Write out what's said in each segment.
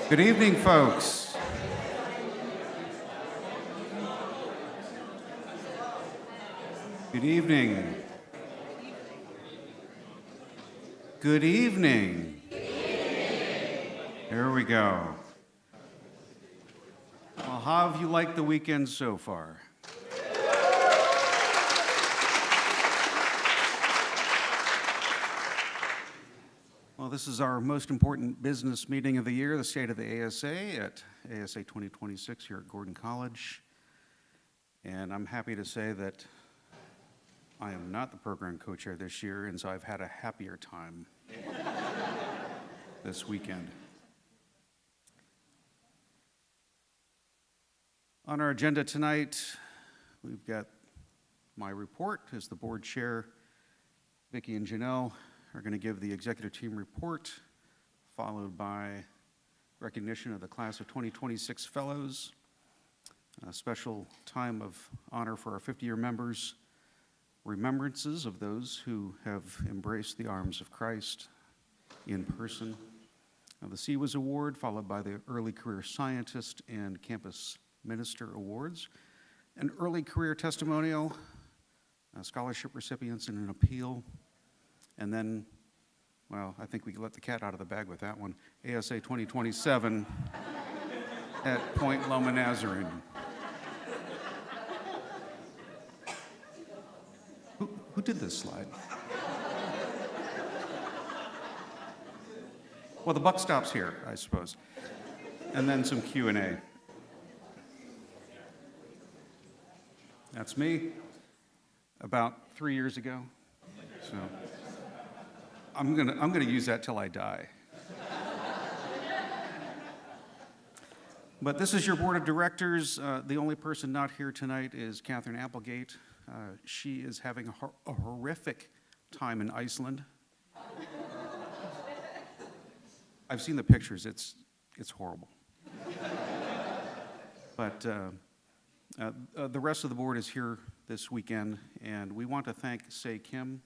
Good evening, folks. Good evening. Good evening. There we go. Well, how have you liked the weekend so far? Well, this is our most important business meeting of the year, the State of the ASA at ASA 2026 here at Gordon College. And I'm happy to say that I am not the program co-chair this year, and so I've had a happier time this weekend. On our agenda tonight, we've got my report as the board chair. Vicki and Janelle are going to give the executive team report, followed by recognition of the class of 2026 fellows, a special time of honor for our 50-year members, remembrances of those who have embraced the arms of Christ in person, the CWIS Award, followed by the Early Career Scientist and Campus Minister Awards, an early career testimonial, scholarship recipients and an appeal, and then, well, I think we can let the cat out of the bag with that one, ASA 2027 at Point Loma Nazarene. Who did this slide? Well, the buck stops here, I suppose. And then some Q&A. That's me, about 3 years ago. So I'm gonna use that till I die. But this is your board of directors. The only person not here tonight is Catherine Applegate. She is having a horrific time in Iceland. I've seen the pictures. It's horrible. But the rest of the board is here this weekend, and we want to thank Se Kim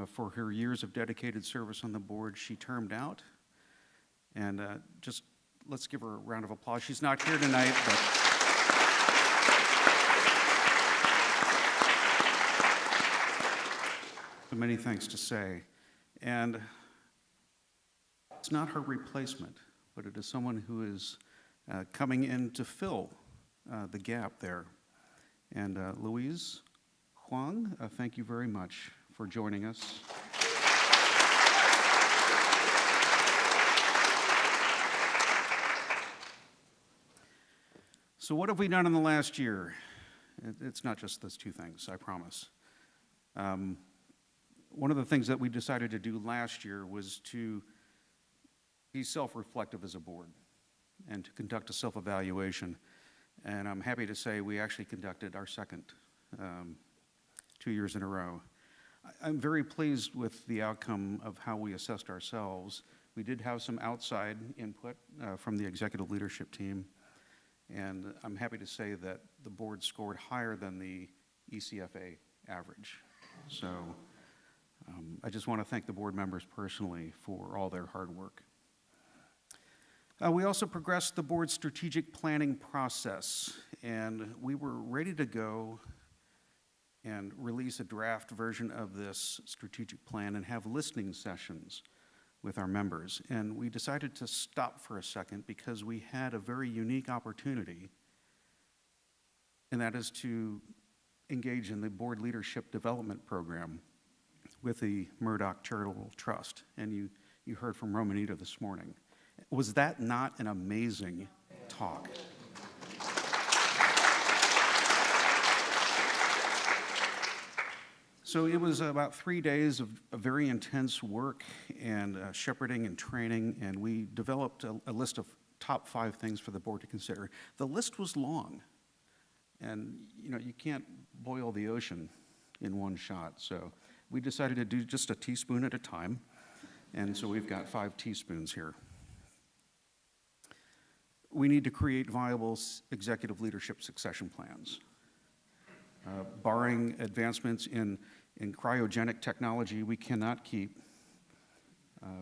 for her years of dedicated service on the board. She termed out, and just let's give her a round of applause. She's not here tonight, but many thanks to Se. And it's not her replacement, but it is someone who is coming in to fill the gap there. And Louise Huang, thank you very much for joining us. So what have we done in the last year? It's not just those two things, I promise. One of the things that we decided to do last year was to be self-reflective as a board and to conduct a self-evaluation. And I'm happy to say we actually conducted our second 2 years in a row. I'm very pleased with the outcome of how we assessed ourselves. We did have some outside input from the executive leadership team, and I'm happy to say that the board scored higher than the ECFA average. So I just want to thank the board members personally for all their hard work. We also progressed the board's strategic planning process, and we were ready to go and release a draft version of this strategic plan and have listening sessions with our members. And we decided to stop for a second because we had a very unique opportunity, and that is to engage in the board leadership development program with the Murdoch Charitable Trust. And you heard from Romanita this morning. Was that not an amazing talk? So it was about 3 days of very intense work and shepherding and training, and we developed a list of top 5 things for the board to consider. The list was long, and you can't boil the ocean in one shot, so we decided to do just a teaspoon at a time, and so we've got 5 teaspoons here. We need to create viable executive leadership succession plans. Barring advancements in cryogenic technology, we cannot keep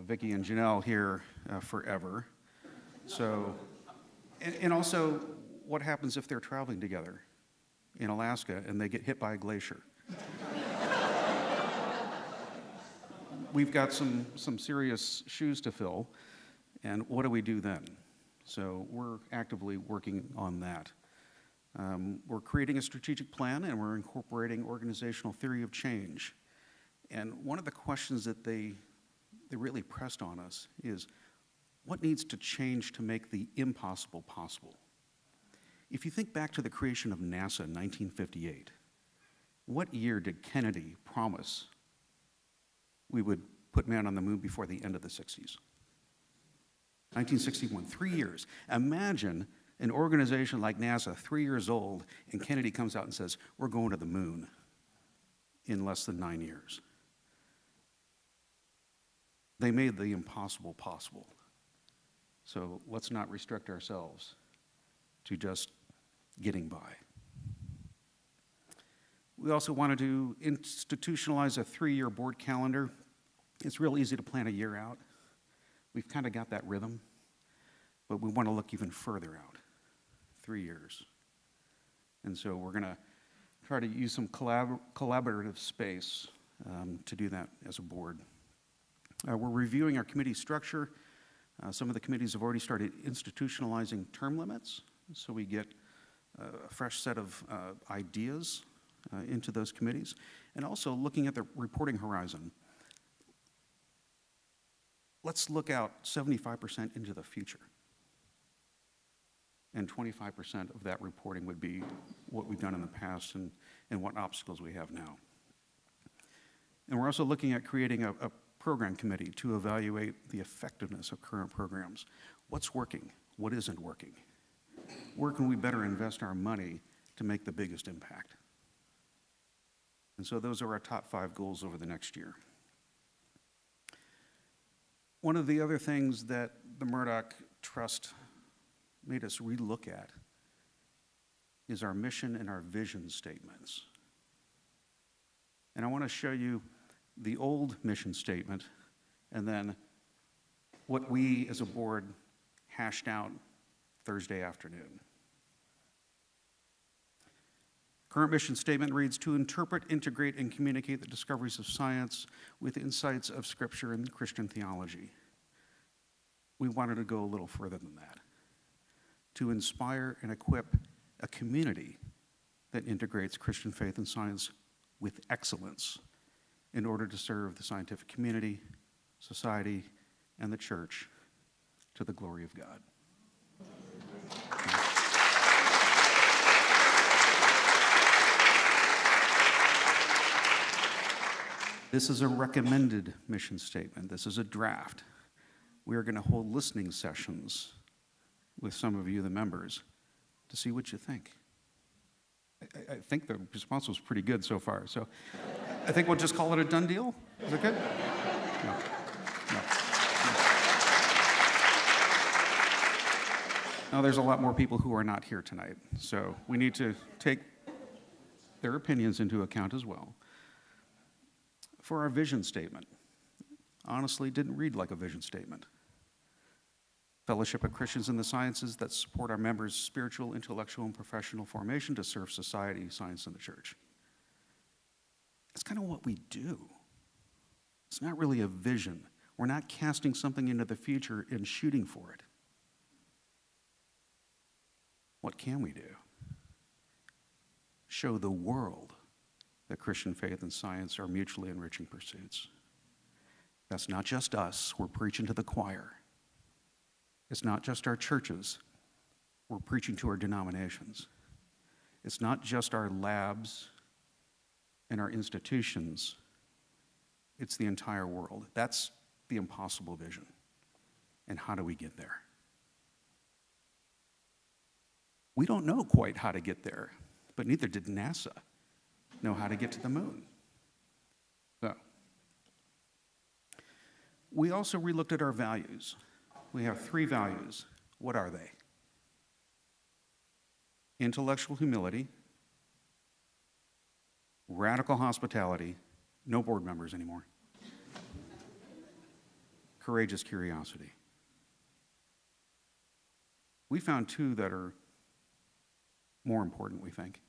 Vicki and Janelle here forever. So, and also, what happens if they're traveling together in Alaska and they get hit by a glacier? We've got some serious shoes to fill, and what do we do then? So we're actively working on that. We're creating a strategic plan, and we're incorporating organizational theory of change. And one of the questions that they really pressed on us is, what needs to change to make the impossible possible? If you think back to the creation of NASA in 1958, what year did Kennedy promise we would put man on the moon before the end of the 60s? 1961, 3 years. Imagine an organization like NASA, 3 years old, and Kennedy comes out and says, we're going to the moon in less than 9 years. They made the impossible possible. So let's not restrict ourselves to just getting by. We also wanted to institutionalize a 3-year board calendar. It's real easy to plan a year out. We've kind of got that rhythm, but we want to look even further out, 3 years. And so we're going to try to use some collaborative space to do that as a board. We're reviewing our committee structure. Some of the committees have already started institutionalizing term limits, so we get a fresh set of ideas into those committees, and also looking at the reporting horizon. Let's look out 75% into the future. And 25% of that reporting would be what we've done in the past and what obstacles we have now. And we're also looking at creating a program committee to evaluate the effectiveness of current programs. What's working? What isn't working? Where can we better invest our money to make the biggest impact? And so those are our top 5 goals over the next year. One of the other things that the Murdoch Trust made us relook at is our mission and our vision statements. And I want to show you the old mission statement and then what we as a board hashed out Thursday afternoon. Current mission statement reads, to interpret, integrate, and communicate the discoveries of science with insights of Scripture and Christian theology. We wanted to go a little further than that. To inspire and equip a community that integrates Christian faith and science with excellence in order to serve the scientific community, society, and the church to the glory of God. This is a recommended mission statement. This is a draft. We are going to hold listening sessions with some of you, the members, to see what you think. I think the response was pretty good so far, so I think we'll just call it a done deal. Is that good? No. Now, there's a lot more people who are not here tonight, so we need to take their opinions into account as well. For our vision statement, honestly, didn't read like a vision statement. Fellowship of Christians in the sciences that support our members' spiritual, intellectual, and professional formation to serve society, science, and the church. It's kind of what we do. It's not really a vision. We're not casting something into the future and shooting for it. What can we do? Show the world that Christian faith and science are mutually enriching pursuits. That's not just us. We're preaching to the choir. It's not just our churches. We're preaching to our denominations. It's not just our labs and our institutions. It's the entire world. That's the impossible vision. And how do we get there? We don't know quite how to get there, but neither did NASA know how to get to the moon. So, we also relooked at our values. We have 3 values. What are they? Intellectual humility, radical hospitality, no board members anymore, courageous curiosity. We found two that are more important, we think.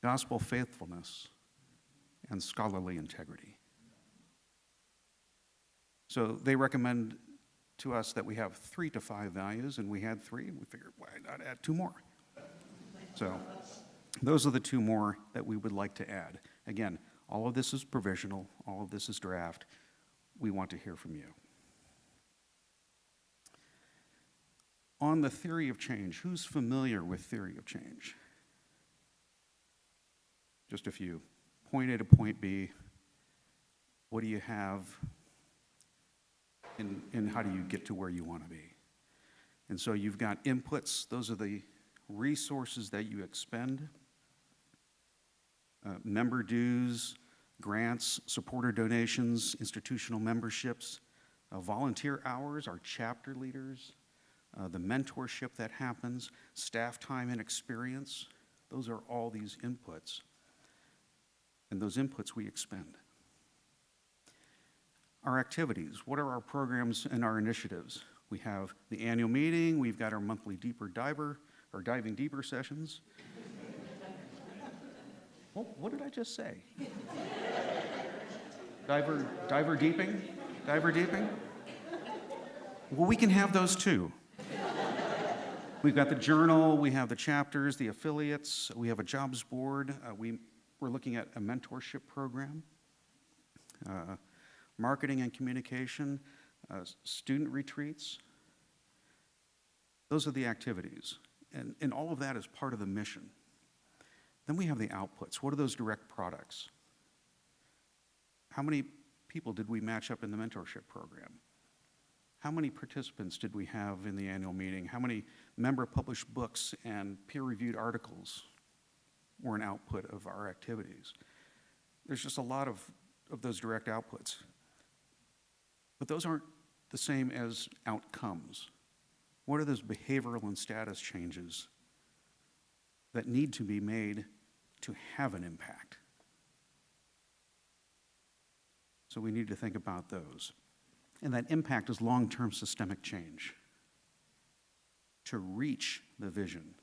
Gospel faithfulness and scholarly integrity. So they recommend to us that we have 3 to 5 values, and we had 3. We figured, why not add 2 more? So those are the 2 more that we would like to add. Again, all of this is provisional. All of this is draft. We want to hear from you. On the theory of change, who's familiar with theory of change? Just a few. Point A to point B. What do you have? And how do you get to where you want to be? And so you've got inputs. Those are the resources that you expend. Member dues, grants, supporter donations, institutional memberships, volunteer hours, our chapter leaders, the mentorship that happens, staff time and experience. Those are all these inputs. And those inputs we expend. Our activities, what are our programs and our initiatives? We have the annual meeting, we've got our monthly diving deeper sessions. Oh, what did I just say? Diver deeping? Well, we can have those too. We've got the journal, we have the chapters, the affiliates, we have a jobs board, we're looking at a mentorship program. Marketing and communication, student retreats. Those are the activities. And all of that is part of the mission. Then we have the outputs. What are those direct products? How many people did we match up in the mentorship program? How many participants did we have in the annual meeting? How many member-published books and peer-reviewed articles were an output of our activities? There's just a lot of those direct outputs. But those aren't the same as outcomes. What are those behavioral and status changes that need to be made to have an impact? So we need to think about those. And that impact is long-term systemic change to reach the vision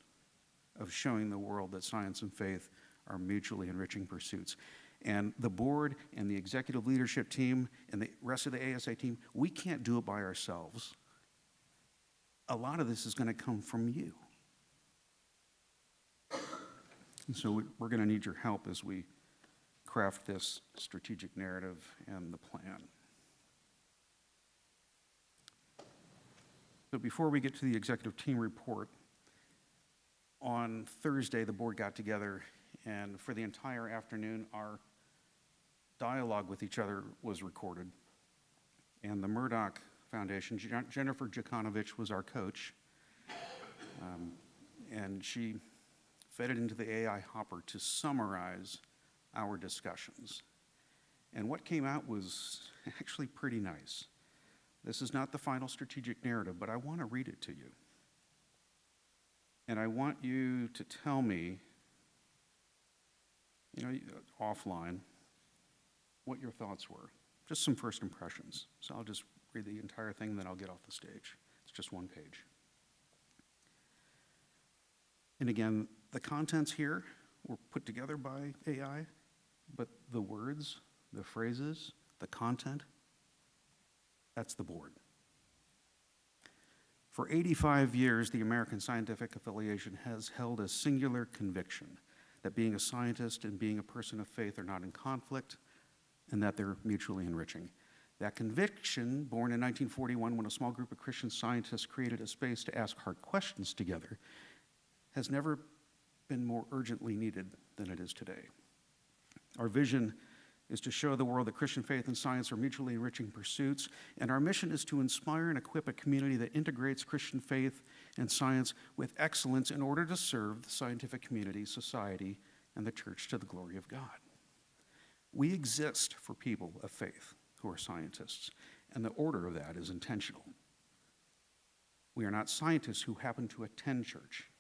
of showing the world that science and faith are mutually enriching pursuits. And the board and the executive leadership team and the rest of the ASA team, we can't do it by ourselves. A lot of this is going to come from you. And so we're going to need your help as we craft this strategic narrative and the plan. So before we get to the executive team report, on Thursday the board got together, and for the entire afternoon our dialogue with each other was recorded. And the Murdoch Foundation, Jennifer Jacanovic was our coach, and she fed it into the AI hopper to summarize our discussions. And what came out was actually pretty nice. This is not the final strategic narrative, but I want to read it to you. And I want you to tell me, offline, what your thoughts were. Just some first impressions. So I'll just read the entire thing, then I'll get off the stage. It's just one page. And again, the contents here were put together by AI, but the words, the phrases, the content, that's the board. For 85 years, the American Scientific Affiliation has held a singular conviction that being a scientist and being a person of faith are not in conflict, and that they're mutually enriching. That conviction, born in 1941 when a small group of Christian scientists created a space to ask hard questions together, has never been more urgently needed than it is today. Our vision is to show the world that Christian faith and science are mutually enriching pursuits, and our mission is to inspire and equip a community that integrates Christian faith and science with excellence in order to serve the scientific community, society, and the church to the glory of God. We exist for people of faith who are scientists, and the order of that is intentional. We are not scientists who happen to attend church.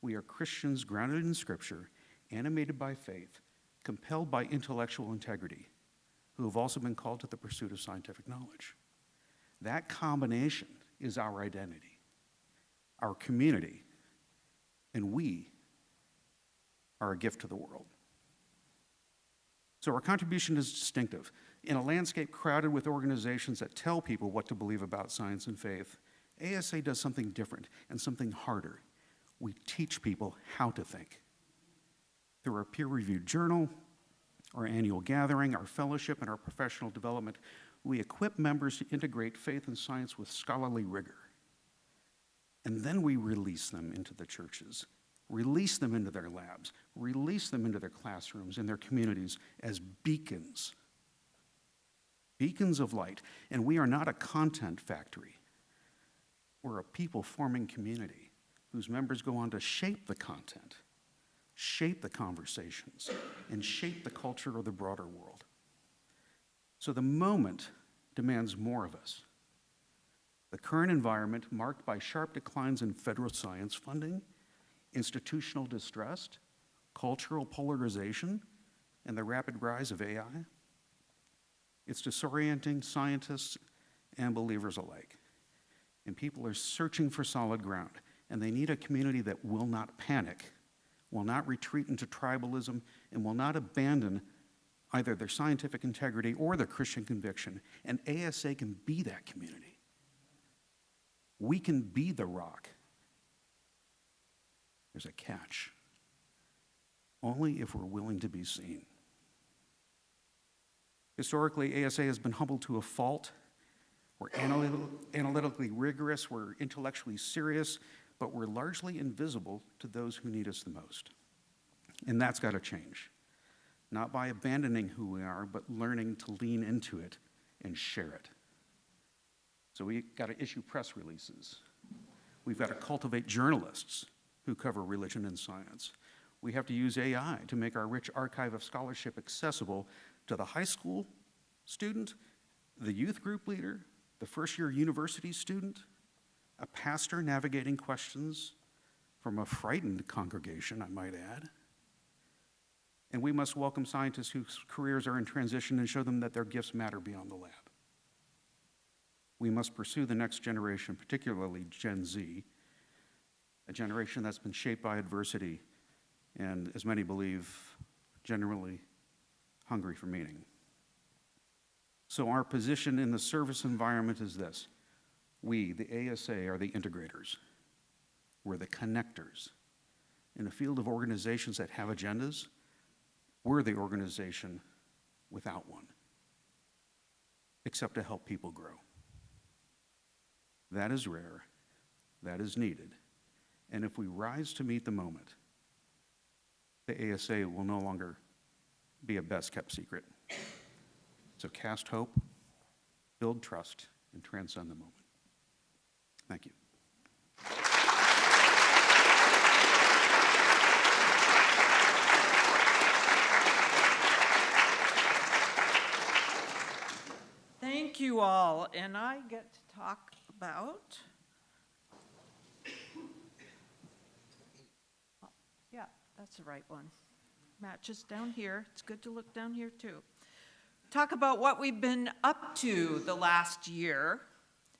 We are Christians grounded in Scripture, animated by faith, compelled by intellectual integrity, who have also been called to the pursuit of scientific knowledge. That combination is our identity. our community, and we are a gift to the world. So our contribution is distinctive. In a landscape crowded with organizations that tell people what to believe about science and faith, ASA does something different and something harder. We teach people how to think. Through our peer-reviewed journal, our annual gathering, our fellowship, and our professional development, we equip members to integrate faith and science with scholarly rigor. And then we release them into the churches, release them into their labs, release them into their classrooms and their communities as beacons of light. And we are not a content factory. We're a people-forming community whose members go on to shape the content, shape the conversations, and shape the culture of the broader world. So the moment demands more of us. The current environment, marked by sharp declines in federal science funding, institutional distrust, cultural polarization, and the rapid rise of AI, it's disorienting scientists and believers alike. And people are searching for solid ground, and they need a community that will not panic, will not retreat into tribalism, and will not abandon either their scientific integrity or their Christian conviction. And ASA can be that community. We can be the rock. There's a catch. Only if we're willing to be seen. Historically, ASA has been humbled to a fault. We're analytically rigorous, we're intellectually serious, but we're largely invisible to those who need us the most. And that's got to change. Not by abandoning who we are, but learning to lean into it and share it. So we've got to issue press releases. We've got to cultivate journalists who cover religion and science. We have to use AI to make our rich archive of scholarship accessible to the high school student, the youth group leader, the first-year university student, a pastor navigating questions from a frightened congregation, I might add. And we must welcome scientists whose careers are in transition and show them that their gifts matter beyond the lab. We must pursue the next generation, particularly Gen Z, a generation that's been shaped by adversity and, as many believe, generally hungry for meaning. So our position in the service environment is this. We, the ASA, are the integrators. We're the connectors. In a field of organizations that have agendas, we're the organization without one, except to help people grow. That is rare, that is needed, and if we rise to meet the moment, the ASA will no longer be a best-kept secret. So cast hope, build trust, and transcend the moment. Thank you. Thank you all, and I get to talk about, yeah, that's the right one. Matches down here. It's good to look down here too. Talk about what we've been up to the last year,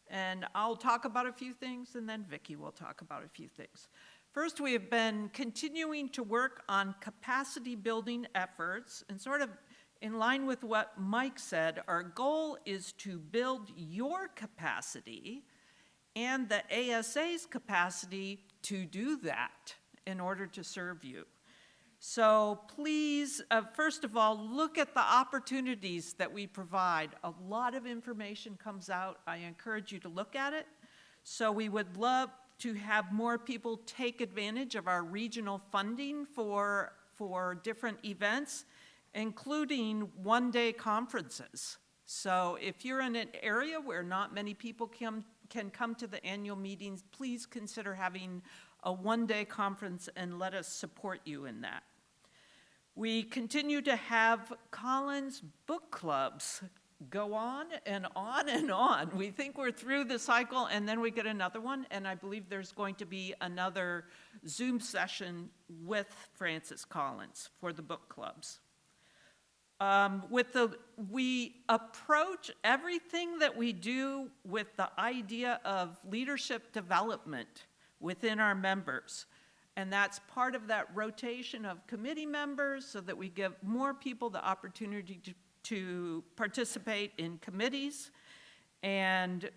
and I'll talk about a few things, and then Vicki will talk about a few things. First, we have been continuing to work on capacity building efforts, and sort of in line with what Mike said, our goal is to build your capacity and the ASA's capacity to do that in order to serve you. So please, first of all, look at the opportunities that we provide. A lot of information comes out. I encourage you to look at it. So we would love to have more people take advantage of our regional funding for different events, including one-day conferences. So if you're in an area where not many people can come to the annual meetings, please consider having a one-day conference and let us support you in that. We continue to have Collins book clubs go on and on and on. We think we're through the cycle and then we get another one, and I believe there's going to be another Zoom session with Francis Collins for the book clubs. We approach everything that we do with the idea of leadership development. within our members. And that's part of that rotation of committee members so that we give more people the opportunity to participate in committees. And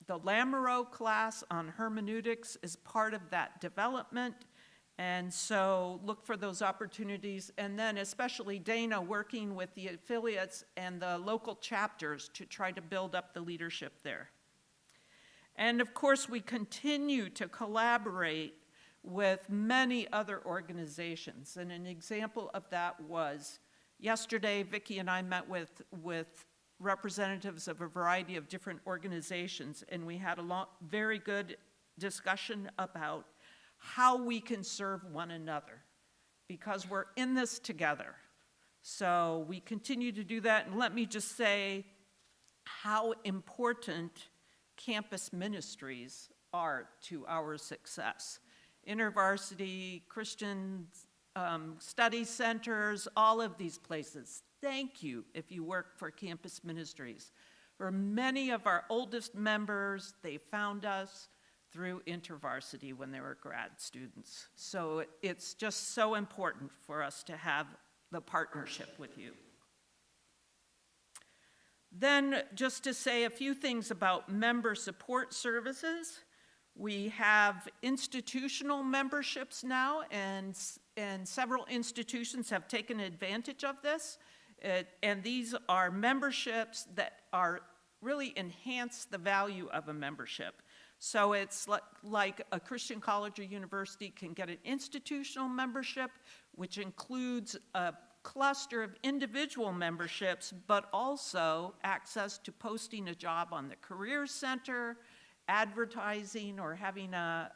the Lamoureux class on hermeneutics is part of that development. And so look for those opportunities. And then especially Dana working with the affiliates and the local chapters to try to build up the leadership there. And of course, we continue to collaborate with many other organizations. And an example of that was yesterday, Vicki and I met with representatives of a variety of different organizations, and we had a very good discussion about how we can serve one another, because we're in this together. So we continue to do that, and let me just say how important campus ministries are to our success. InterVarsity, Christian study centers, all of these places. Thank you if you work for campus ministries. For many of our oldest members, they found us through InterVarsity when they were grad students. So it's just so important for us to have the partnership with you. Then just to say a few things about member support services. We have institutional memberships now, and several institutions have taken advantage of this. And these are memberships that are really enhance the value of a membership. So it's like a Christian college or university can get an institutional membership, which includes a cluster of individual memberships, but also access to posting a job on the Career Center, advertising, or having a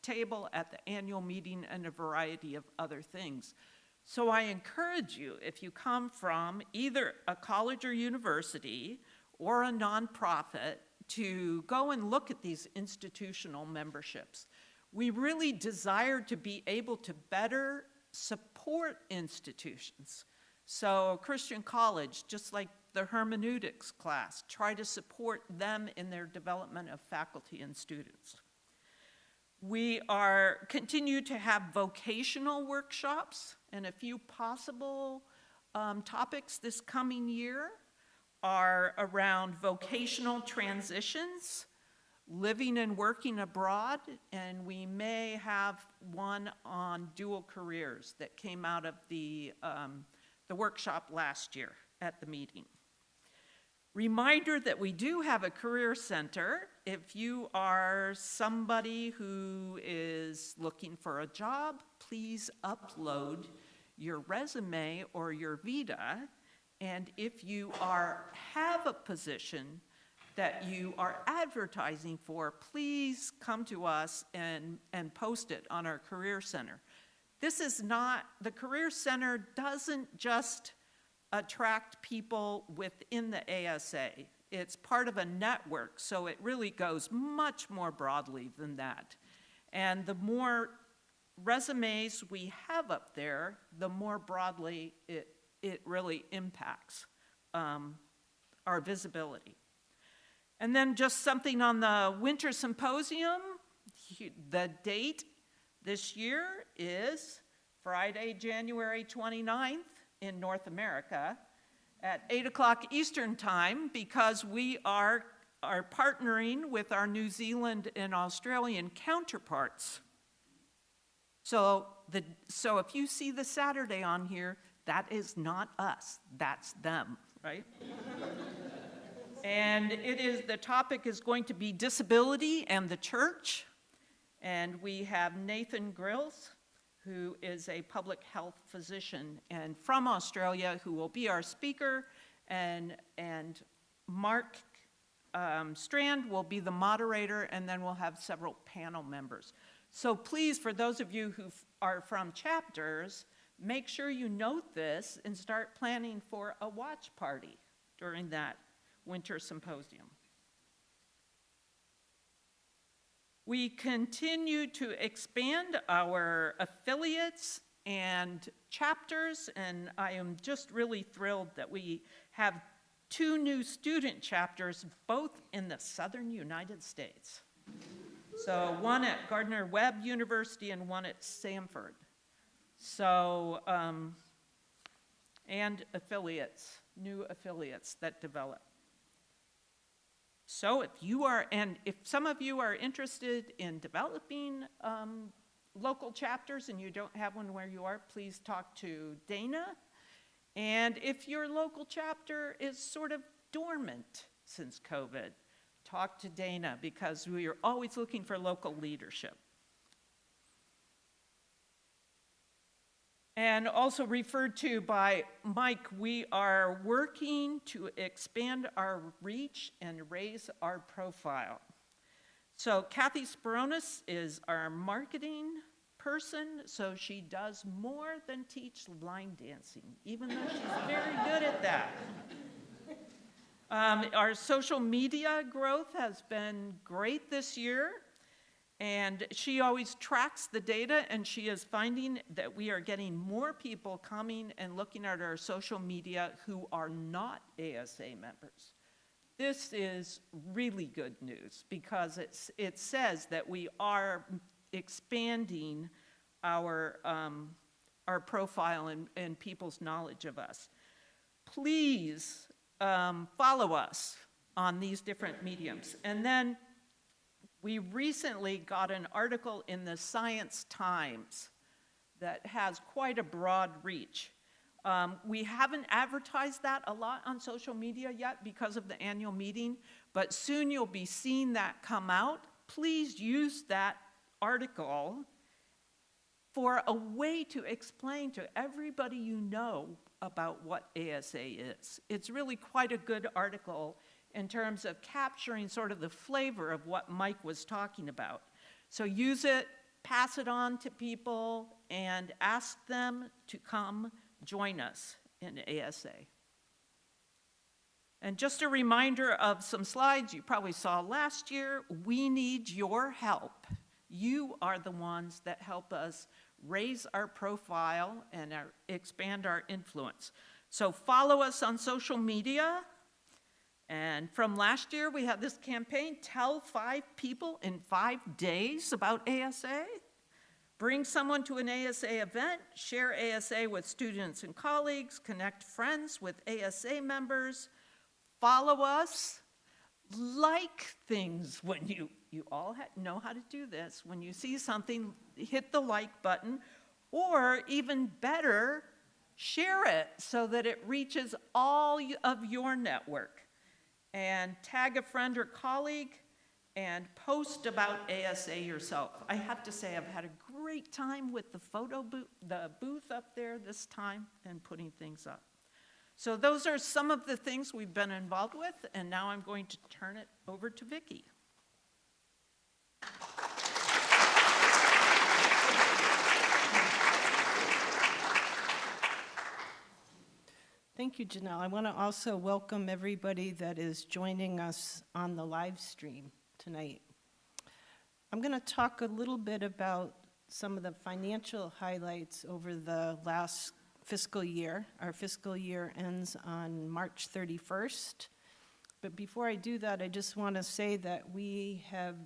table at the annual meeting, and a variety of other things. So I encourage you, if you come from either a college or university or a nonprofit, to go and look at these institutional memberships. We really desire to be able to better support institutions. So a Christian college, just like the hermeneutics class, try to support them in their development of faculty and students. We continue to have vocational workshops, and a few possible topics this coming year are around vocational transitions, living and working abroad, and we may have one on dual careers that came out of the workshop last year at the meeting. Reminder that we do have a career center. If you are somebody who is looking for a job, please upload your resume or your Vita. And if you have a position that you are advertising for, please come to us and post it on our Career Center. The Career Center doesn't just attract people within the ASA. It's part of a network, so it really goes much more broadly than that. And the more resumes we have up there, the more broadly it really impacts our visibility. And then just something on the Winter Symposium. The date this year is Friday, January 29th in North America at 8 o'clock Eastern Time, because we are partnering with our New Zealand and Australian counterparts. So if you see the Saturday on here, that is not us, that's them, right? And the topic is going to be disability and the church. And we have Nathan Grills, who is a public health physician and from Australia, who will be our speaker, and Mark Strand will be the moderator, and then we'll have several panel members. So please, for those of you who are from chapters, make sure you note this and start planning for a watch party during that Winter Symposium. We continue to expand our affiliates and chapters, and I am just really thrilled that we have 2 new student chapters, both in the southern United States. So one at Gardner-Webb University and one at Samford. So, and affiliates, new affiliates that develop. So if some of you are interested in developing local chapters and you don't have one where you are, please talk to Dana. And if your local chapter is sort of dormant since COVID, talk to Dana, because we are always looking for local leadership. And also referred to by Mike, we are working to expand our reach and raise our profile. So Kathy Speronis is our marketing person, so she does more than teach line dancing, even though she's very good at that. Our social media growth has been great this year, and she always tracks the data, and she is finding that we are getting more people coming and looking at our social media who are not ASA members. This is really good news, because it says that we are expanding our profile and people's knowledge of us. Please follow us on these different mediums. And then we recently got an article in the Science Times that has quite a broad reach. We haven't advertised that a lot on social media yet because of the annual meeting, but soon you'll be seeing that come out. Please use that article for a way to explain to everybody you know about what ASA is. It's really quite a good article in terms of capturing sort of the flavor of what Mike was talking about. So use it, pass it on to people, and ask them to come join us in ASA. And just a reminder of some slides you probably saw last year. We need your help. You are the ones that help us raise our profile and expand our influence. So follow us on social media. And from last year, we had this campaign, tell 5 people in 5 days about ASA. Bring someone to an ASA event, share ASA with students and colleagues, connect friends with ASA members, follow us, like things when you all know how to do this. When you see something, hit the like button, or even better, share it so that it reaches all of your network. And tag a friend or colleague and post about ASA yourself. I have to say I've had a great time with the booth up there this time and putting things up. So those are some of the things we've been involved with, and now I'm going to turn it over to Vicki. Thank you, Janelle. I want to also welcome everybody that is joining us on the live stream tonight. I'm going to talk a little bit about some of the financial highlights over the last fiscal year. Our fiscal year ends on March 31st. But before I do that, I just want to say that we have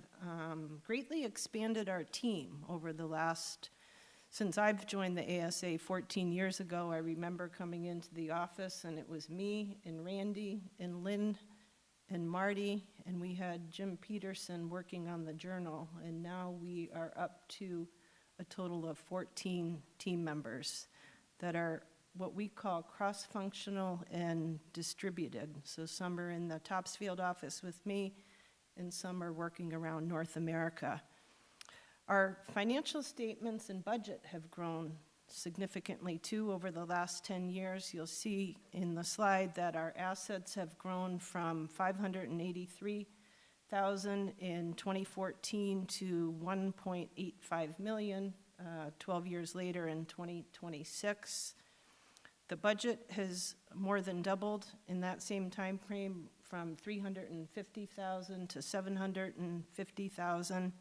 greatly expanded our team over the last since I've joined the ASA 14 years ago. I remember coming into the office and it was me and Randy and Lynn and Marty, and we had Jim Peterson working on the journal, and now we are up to a total of 14 team members that are what we call cross-functional and distributed. So some are in the Topsfield office with me, and some are working around North America. Our financial statements and budget have grown significantly too over the last 10 years. You'll see in the slide that our assets have grown from $583,000 in 2014 to $1.85 million 12 years later in 2026. The budget has more than doubled in that same time frame, from $350,000 to $750,000.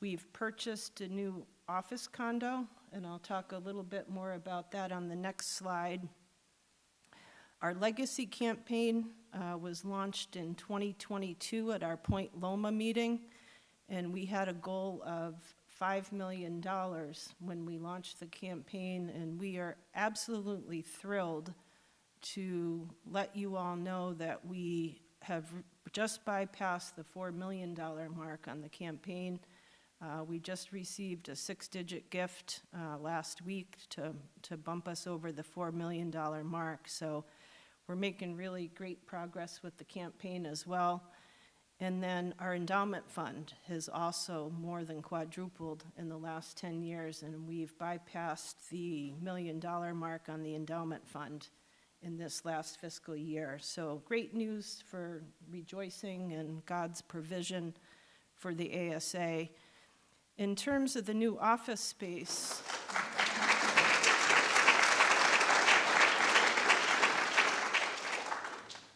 We've purchased a new office condo, and I'll talk a little bit more about that on the next slide. Our legacy campaign was launched in 2022 at our Point Loma meeting, And we had a goal of $5 million when we launched the campaign, and we are absolutely thrilled to let you all know that we have just bypassed the $4 million mark on the campaign. We just received a 6-digit gift last week to bump us over the $4 million mark. So we're making really great progress with the campaign as well. And then our endowment fund has also more than quadrupled in the last 10 years, and we've bypassed the $1 million mark on the endowment fund in this last fiscal year. So great news for rejoicing and God's provision for the ASA. In terms of the new office space,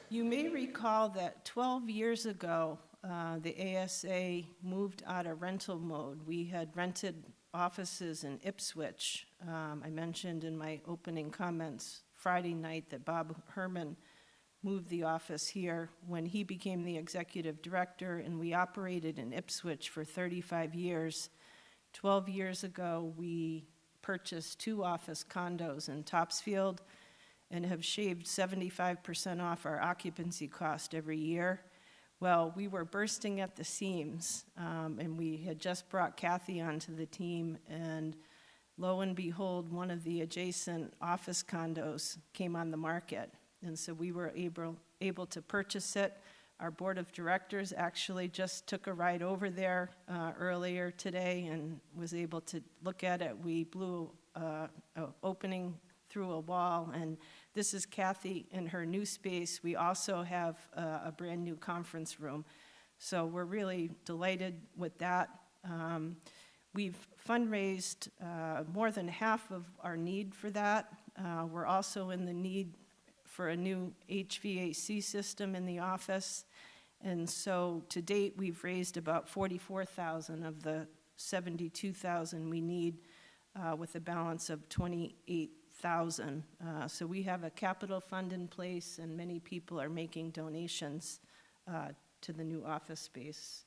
you may recall that 12 years ago, the ASA moved out of rental mode. We had rented offices in Ipswich. I mentioned in my opening comments Friday night that Bob Herman moved the office here when he became the executive director, and we operated in Ipswich for 35 years. 12 years ago, we purchased 2 office condos in Topsfield and have shaved 75% off our occupancy cost every year. Well, we were bursting at the seams, and we had just brought Kathy onto the team, and lo and behold, one of the adjacent office condos came on the market, and so we were able to purchase it. Our board of directors actually just took a ride over there earlier today and was able to look at it. We blew an opening through a wall, and this is Kathy in her new space. We also have a brand new conference room, so we're really delighted with that. We've fundraised more than half of our need for that. We're also in the need for a new HVAC system in the office. And so to date, we've raised about $44,000 of the $72,000 we need, with a balance of $28,000. So we have a capital fund in place, and many people are making donations to the new office space.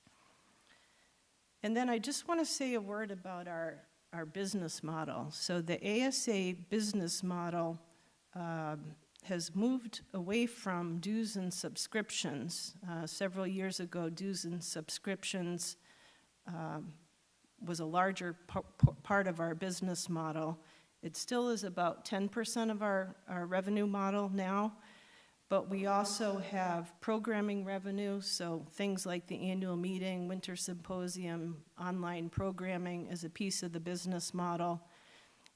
And then I just want to say a word about our business model. So the ASA business model has moved away from dues and subscriptions. Several years ago, dues and subscriptions was a larger part of our business model. It still is about 10% of our revenue model now, but we also have programming revenue, so things like the annual meeting, winter symposium, online programming as a piece of the business model.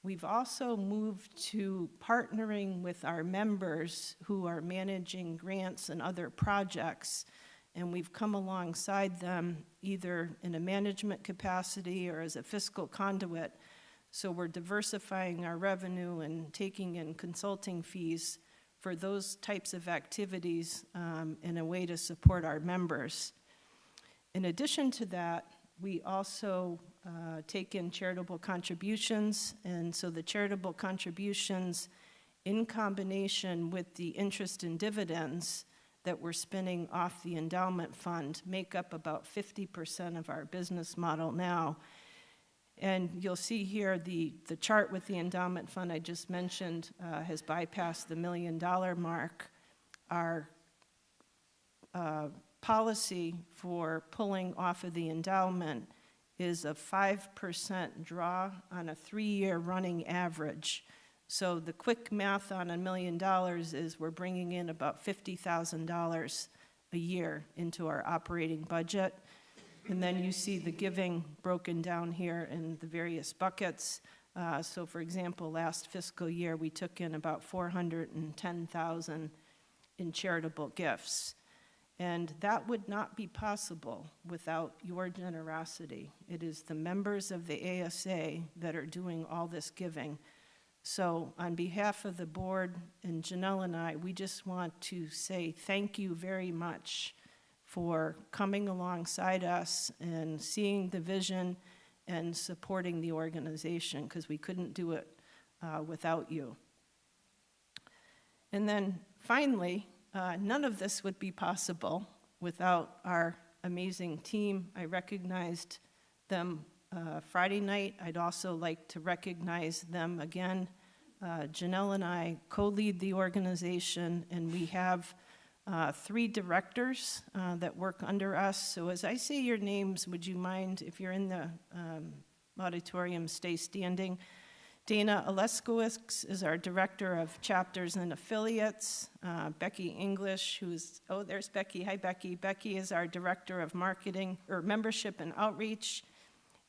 We've also moved to partnering with our members who are managing grants and other projects, and we've come alongside them either in a management capacity or as a fiscal conduit. So we're diversifying our revenue and taking in consulting fees for those types of activities in a way to support our members. In addition to that, we also take in charitable contributions, and so the charitable contributions in combination with the interest and dividends that we're spinning off the endowment fund make up about 50% of our business model now. And you'll see here the chart with the endowment fund I just mentioned has bypassed the $1 million mark. Our policy for pulling off of the endowment is a 5% draw on a 3-year running average. So the quick math on $1 million is we're bringing in about $50,000 a year into our operating budget. And then you see the giving broken down here in the various buckets. So for example, last fiscal year, we took in about $410,000 in charitable gifts. And that would not be possible without your generosity. It is the members of the ASA that are doing all this giving. So on behalf of the board and Janelle and I, we just want to say thank you very much for coming alongside us and seeing the vision and supporting the organization, because we couldn't do it without you. And then finally, none of this would be possible without our amazing team. I recognized them Friday night. I'd also like to recognize them again. Janelle and I co-lead the organization, and we have 3 directors that work under us. So as I say your names, would you mind, if you're in the auditorium, stay standing. Dana Oleskowicz is our Director of Chapters and Affiliates. Becky English, there's Becky. Hi, Becky. Becky is our Director of Marketing, or Membership and Outreach.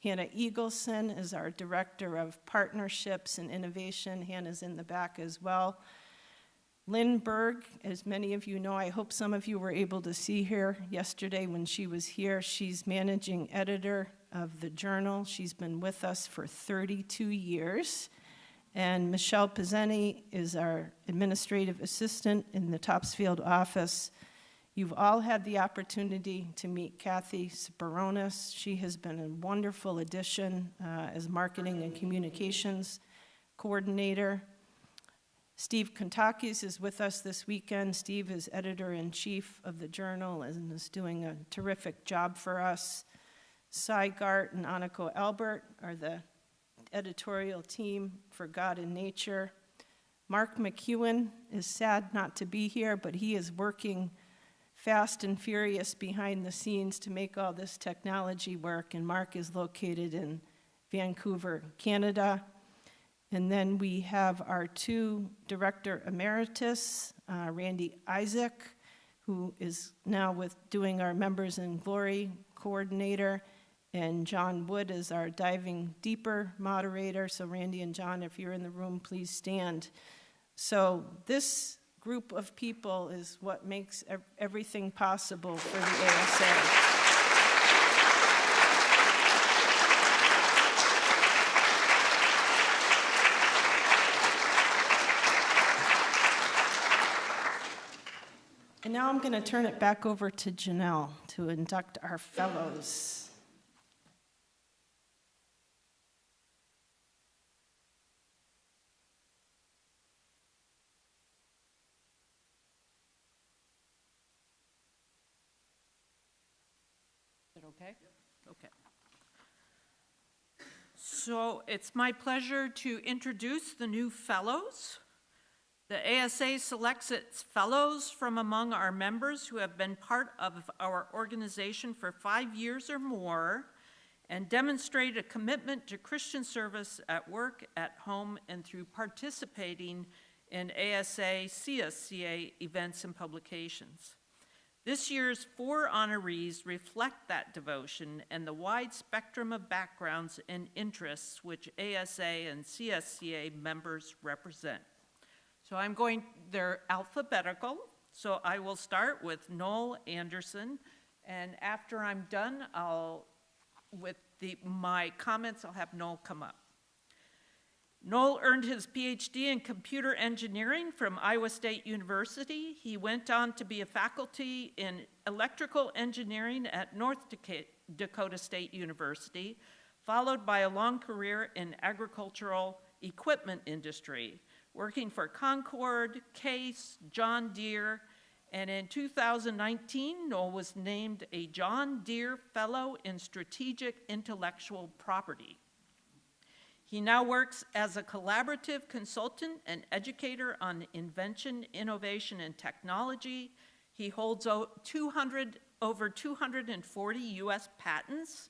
Hannah Eagleson is our Director of Partnerships and Innovation. Hannah's in the back as well. Lynn Berg, as many of you know, I hope some of you were able to see her yesterday when she was here. She's managing editor of the journal. She's been with us for 32 years. And Michelle Pizzeni is our administrative assistant in the Topsfield office. You've all had the opportunity to meet Kathy Sparonis. She has been a wonderful addition as marketing and communications coordinator. Steve Kontakis is with us this weekend. Steve is editor-in-chief of the journal and is doing a terrific job for us. Cy Gart and Aniko Albert are the editorial team for God and Nature. Mark McEwen is sad not to be here, but he is working fast and furious behind the scenes to make all this technology work, and Mark is located in Vancouver, Canada. And then we have our 2 director emeritus, Randy Isaac, who is now doing our Members in Glory coordinator, and John Wood is our Diving Deeper moderator. So Randy and John, if you're in the room, please stand. So this group of people is what makes everything possible for the ASA. And now I'm going to turn it back over to Janelle to induct our fellows. Is it okay? Okay. So it's my pleasure to introduce the new fellows. The ASA selects its fellows from among our members who have been part of our organization for 5 years or more and demonstrate a commitment to Christian service at work, at home, and through participating in ASA, CSCA events and publications. This year's 4 honorees reflect that devotion and the wide spectrum of backgrounds and interests which ASA and CSCA members represent. So they're alphabetical, so I will start with Noel Anderson, and after I'm done, my comments, I'll have Noel come up. Noel earned his PhD in computer engineering from Iowa State University. He went on to be a faculty in electrical engineering at North Dakota State University, followed by a long career in agricultural equipment industry, working for Concord, Case, John Deere, and in 2019, Noel was named a John Deere Fellow in Strategic Intellectual Property. He now works as a collaborative consultant and educator on invention, innovation, and technology. He holds over 240 U.S. patents.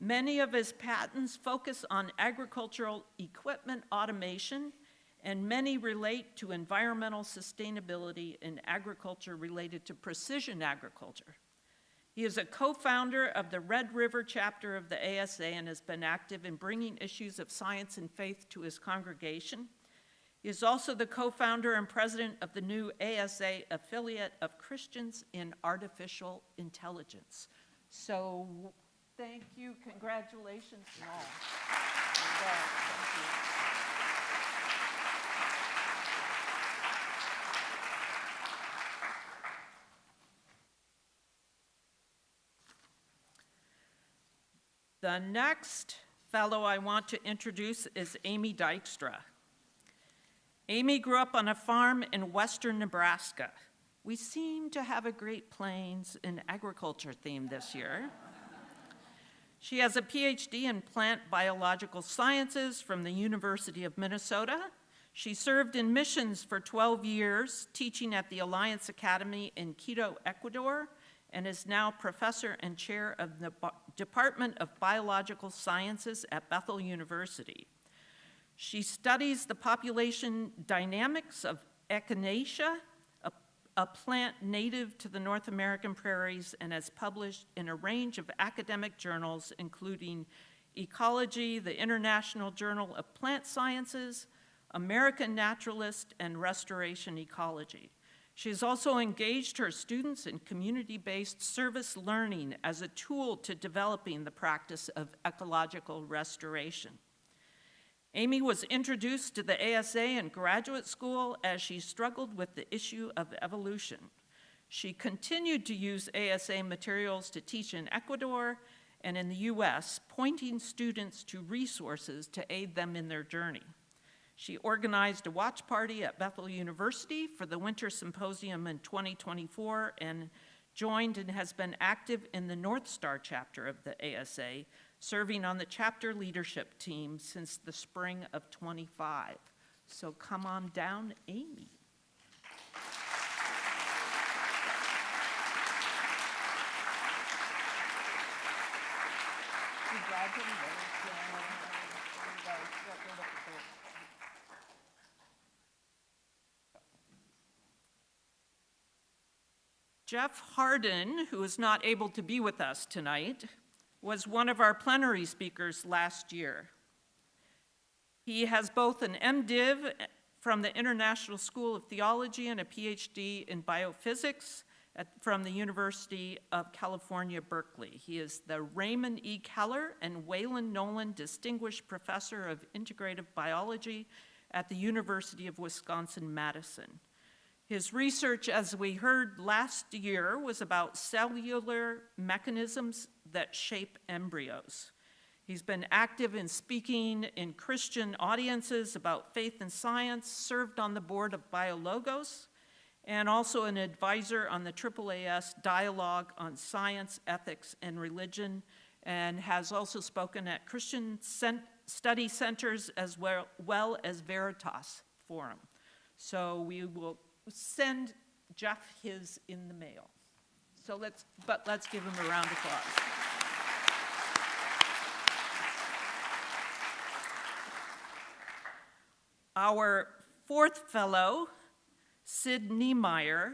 Many of his patents focus on agricultural equipment automation, and many relate to environmental sustainability in agriculture related to precision agriculture. He is a co-founder of the Red River chapter of the ASA and has been active in bringing issues of science and faith to his congregation. He is also the co-founder and president of the new ASA affiliate of Christians in Artificial Intelligence. So thank you, congratulations to all. Thank you. The next fellow I want to introduce is Amy Dykstra. Amy grew up on a farm in western Nebraska. We seem to have a Great Plains and agriculture theme this year. She has a PhD in plant biological sciences from the University of Minnesota. She served in missions for 12 years, teaching at the Alliance Academy in Quito, Ecuador, and is now professor and chair of the Department of Biological Sciences at Bethel University. She studies the population dynamics of Echinacea, a plant native to the North American prairies, and has published in a range of academic journals, including Ecology, the International Journal of Plant Sciences, American Naturalist, and Restoration Ecology. She has also engaged her students in community-based service learning as a tool to developing the practice of ecological restoration. Amy was introduced to the ASA in graduate school as she struggled with the issue of evolution. She continued to use ASA materials to teach in Ecuador and in the US, pointing students to resources to aid them in their journey. She organized a watch party at Bethel University for the Winter Symposium in 2024 and joined and has been active in the North Star chapter of the ASA, serving on the chapter leadership team since the spring of 25. So come on down, Amy. Jeff Harden, who is not able to be with us tonight, was one of our plenary speakers last year. He has both an MDiv from the International School of Theology and a PhD in biophysics from the University of California, Berkeley. He is the Raymond E. Keller and Waylon Nolan Distinguished Professor of Integrative Biology at the University of Wisconsin-Madison. His research, as we heard last year, was about cellular mechanisms that shape embryos. He's been active in speaking in Christian audiences about faith and science, served on the board of BioLogos, and also an advisor on the AAAS Dialogue on Science, Ethics, and Religion, and has also spoken at Christian study centers as well as Veritas Forum. So we will send Jeff his in the mail. So let's give him a round of applause. Our fourth fellow, Sid Niemeyer,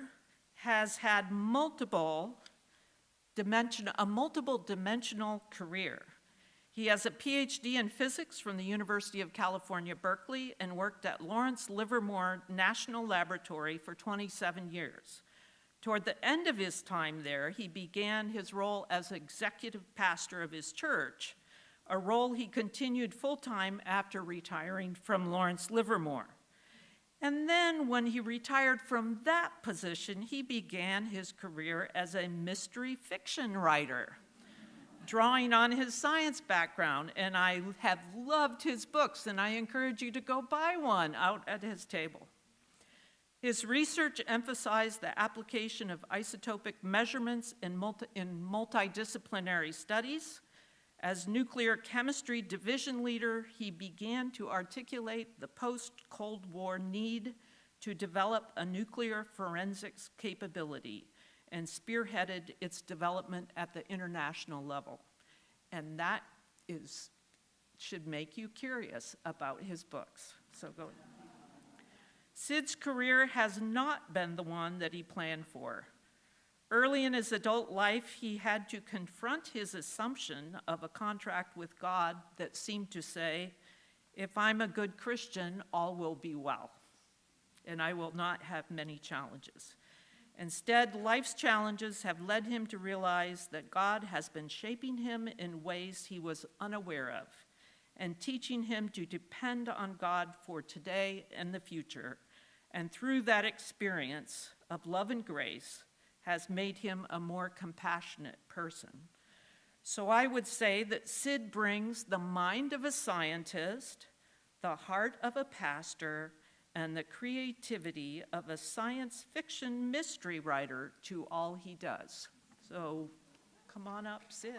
has had a multiple dimensional career. He has a PhD in physics from the University of California, Berkeley, and worked at Lawrence Livermore National Laboratory for 27 years. Toward the end of his time there, he began his role as executive pastor of his church, a role he continued full-time after retiring from Lawrence Livermore. And then when he retired from that position, he began his career as a mystery fiction writer, drawing on his science background, and I have loved his books, and I encourage you to go buy one out at his table. His research emphasized the application of isotopic measurements in multidisciplinary studies. As nuclear chemistry division leader, he began to articulate the post-Cold War need to develop a nuclear forensics capability and spearheaded its development at the international level. And that should make you curious about his books. So go ahead. Sid's career has not been the one that he planned for. Early in his adult life, he had to confront his assumption of a contract with God that seemed to say, if I'm a good Christian, all will be well, and I will not have many challenges. Instead, life's challenges have led him to realize that God has been shaping him in ways he was unaware of, and teaching him to depend on God for today and the future. And through that experience of love and grace, has made him a more compassionate person. So I would say that Sid brings the mind of a scientist, the heart of a pastor, and the creativity of a science fiction mystery writer to all he does. So come on up, Sid.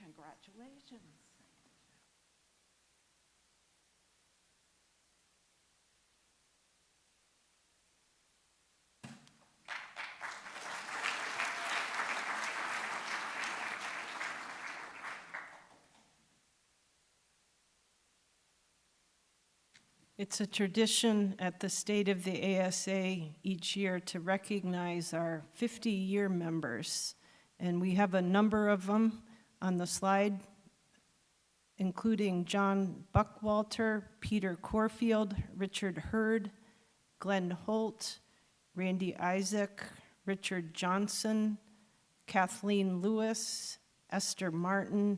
Congratulations. It's a tradition at the State of the ASA each year to recognize our 50-year members. And we have a number of them on the slide, including John Buckwalter, Peter Corfield, Richard Hurd, Glenn Holt, Randy Isaac, Richard Johnson, Kathleen Lewis, Esther Martin,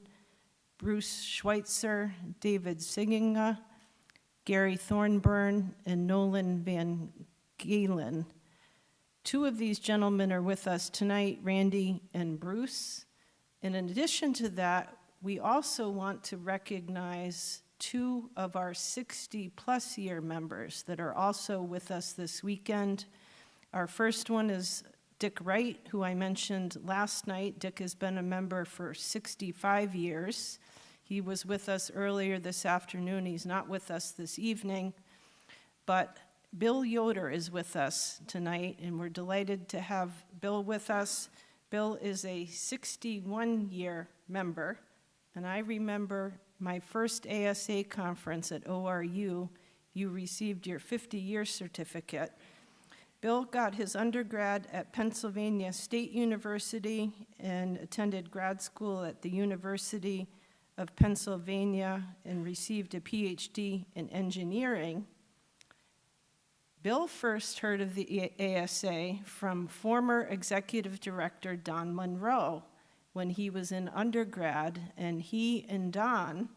Bruce Schweitzer, David Singinga, Gary Thornburn, and Nolan Van Galen. Two of these gentlemen are with us tonight, Randy and Bruce. And in addition to that, we also want to recognize two of our 60-plus year members that are also with us this weekend. Our first one is Dick Wright, who I mentioned last night. Dick has been a member for 65 years. He was with us earlier this afternoon. He's not with us this evening. But Bill Yoder is with us tonight, and we're delighted to have Bill with us. Bill is a 61-year member, and I remember my first ASA conference at ORU, you received your 50-year certificate. Bill got his undergrad at Pennsylvania State University and attended grad school at the University of Pennsylvania and received a PhD in engineering. Bill first heard of the ASA from former executive director Don Monroe when he was in undergrad, and he and Don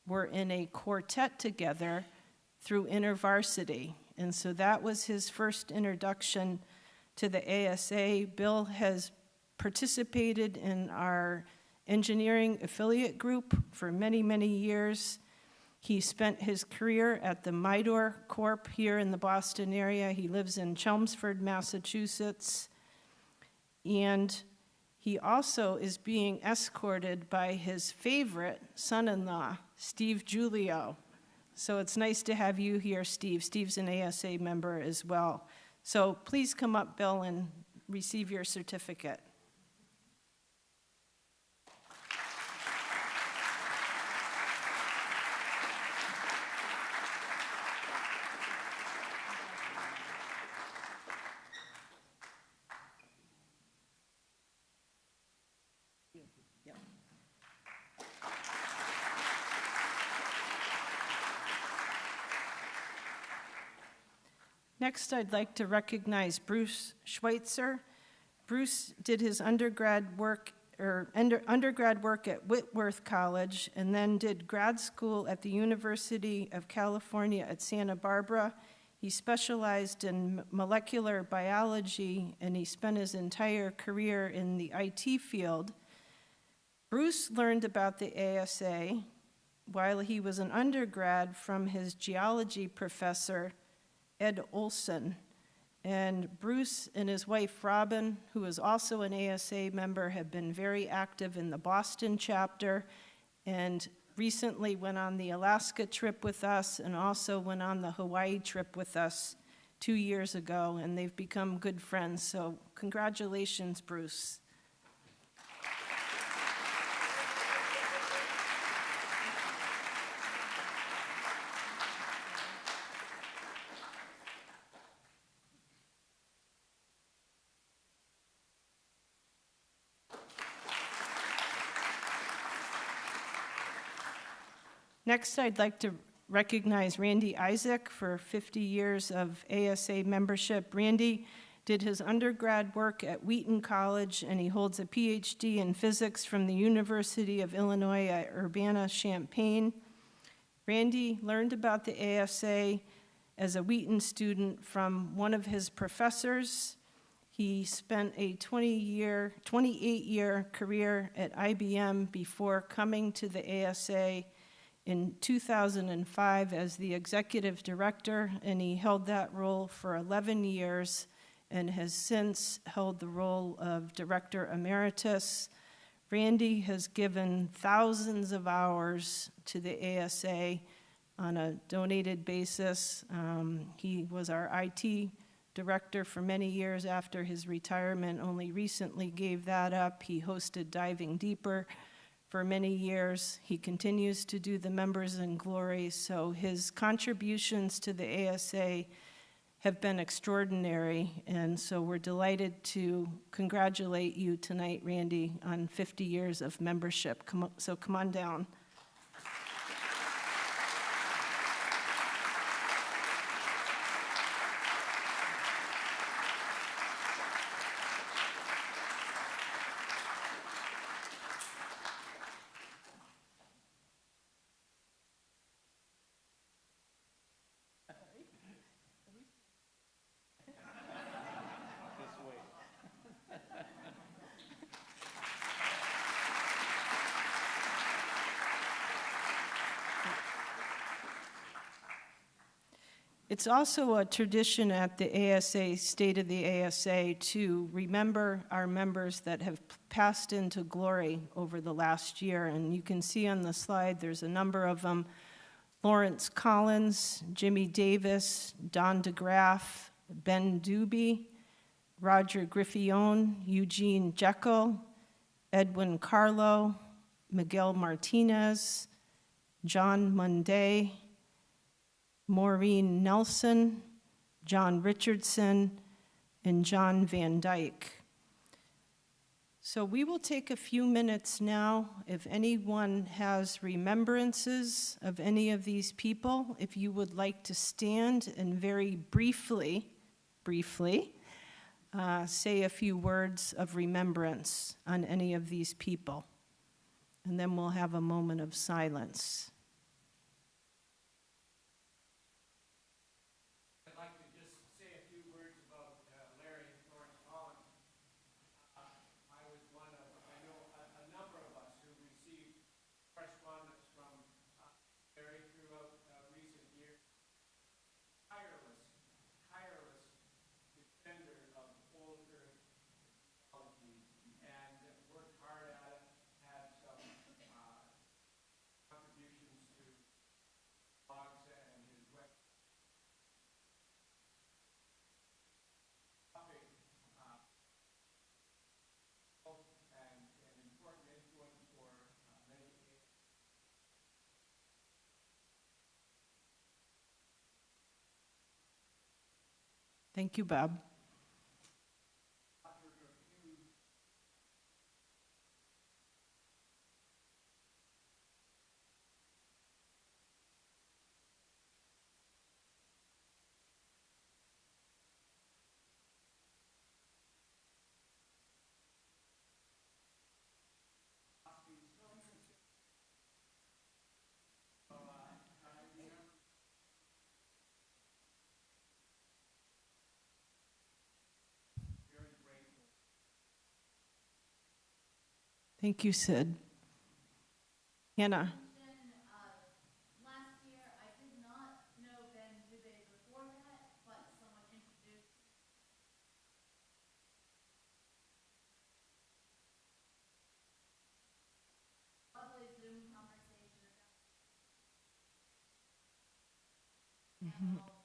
were in a quartet together through InterVarsity. And so that was his first introduction to the ASA. Bill has participated in our engineering affiliate group for many, many years. He spent his career at the Midor Corp here in the Boston area. He lives in Chelmsford, Massachusetts. And he also is being escorted by his favorite son-in-law, Steve Giulio. So it's nice to have you here, Steve. Steve's an ASA member as well. So please come up, Bill, and receive your certificate. Next, I'd like to recognize Bruce Schweitzer. Bruce did his undergrad work at Whitworth College and then did grad school at the University of California at Santa Barbara. He specialized in molecular biology, and he spent his entire career in the IT field. Bruce learned about the ASA while he was an undergrad from his geology professor, Ed Olson. And Bruce and his wife, Robin, who is also an ASA member, have been very active in the Boston chapter and recently went on the Alaska trip with us and also went on the Hawaii trip with us 2 years ago, and they've become good friends. So congratulations, Bruce. Next, I'd like to recognize Randy Isaac for 50 years of ASA membership. Randy did his undergrad work at Wheaton College, and he holds a PhD in physics from the University of Illinois at Urbana-Champaign. Randy learned about the ASA as a Wheaton student from one of his professors. He spent a 28-year career at IBM before coming to the ASA in 2005 as the executive director, and he held that role for 11 years and has since held the role of director emeritus. Randy has given thousands of hours to the ASA on a donated basis. He was our IT director for many years after his retirement, only recently gave that up. He hosted Diving Deeper for many years. He continues to do the Members in Glory, so his contributions to the ASA have been extraordinary, and so we're delighted to congratulate you tonight, Randy, on 50 years of membership. So come on down. It's also a tradition at the ASA, State of the ASA, to remember our members that have passed into glory over the last year. And you can see on the slide, there's a number of them. Lawrence Collins, Jimmy Davis, Don DeGraff, Ben Doobie, Roger Griffione, Eugene Jekyll, Edwin Carlo, Miguel Martinez, John Munday, Maureen Nelson, John Richardson, and John Van Dyke. So we will take a few minutes now. If anyone has remembrances of any of these people, if you would like to stand and very briefly, say a few words of remembrance on any of these people. And then we'll have a moment of silence. Thank you, Bob. Thank you, Sid. Hannah. Last year, I did not know Ben Dubé before that, but someone introduced a lovely Zoom conversation and was just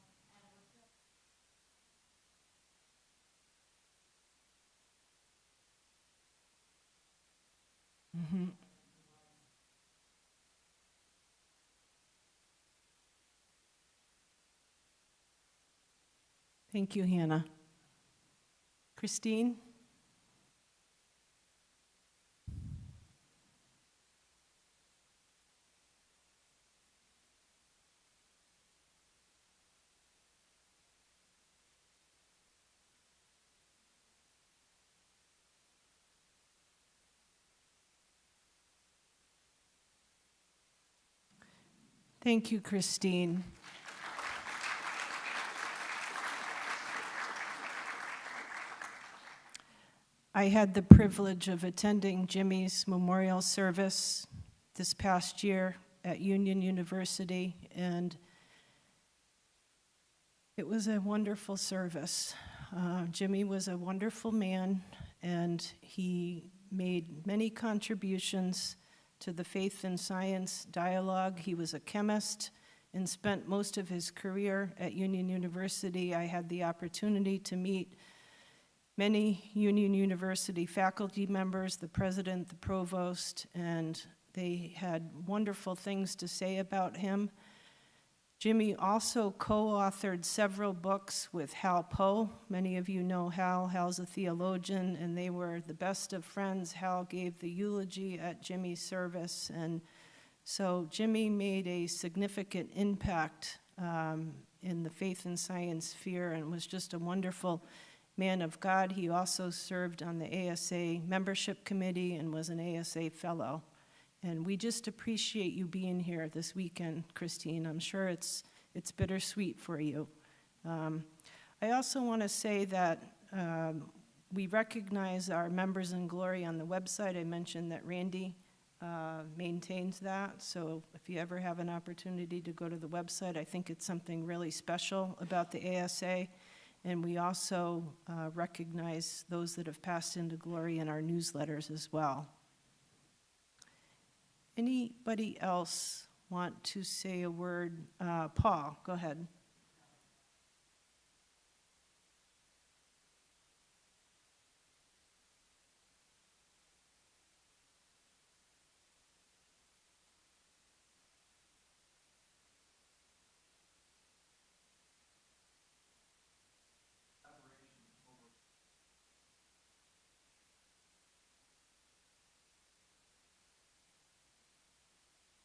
Thank you, Hannah. Christine? Thank you, Christine. I had the privilege of attending Jimmy's memorial service this past year at Union University, and it was a wonderful service. Jimmy was a wonderful man, and he made many contributions to the faith and science dialogue. He was a chemist and spent most of his career at Union University. I had the opportunity to meet many Union University faculty members, the president, the provost, and they had wonderful things to say about him. Jimmy also co-authored several books with Hal Poe. Many of you know Hal. Hal's a theologian, and they were the best of friends. Hal gave the eulogy at Jimmy's service, and so Jimmy made a significant impact in the faith and science sphere and was just a wonderful man of God. He also served on the ASA membership committee and was an ASA fellow. And we just appreciate you being here this weekend, Christine. I'm sure it's bittersweet for you. I also want to say that we recognize our members in glory on the website. I mentioned that Randy maintains that, so if you ever have an opportunity to go to the website, I think it's something really special about the ASA. And we also recognize those that have passed into glory in our newsletters as well. Anybody else want to say a word? Paul, go ahead.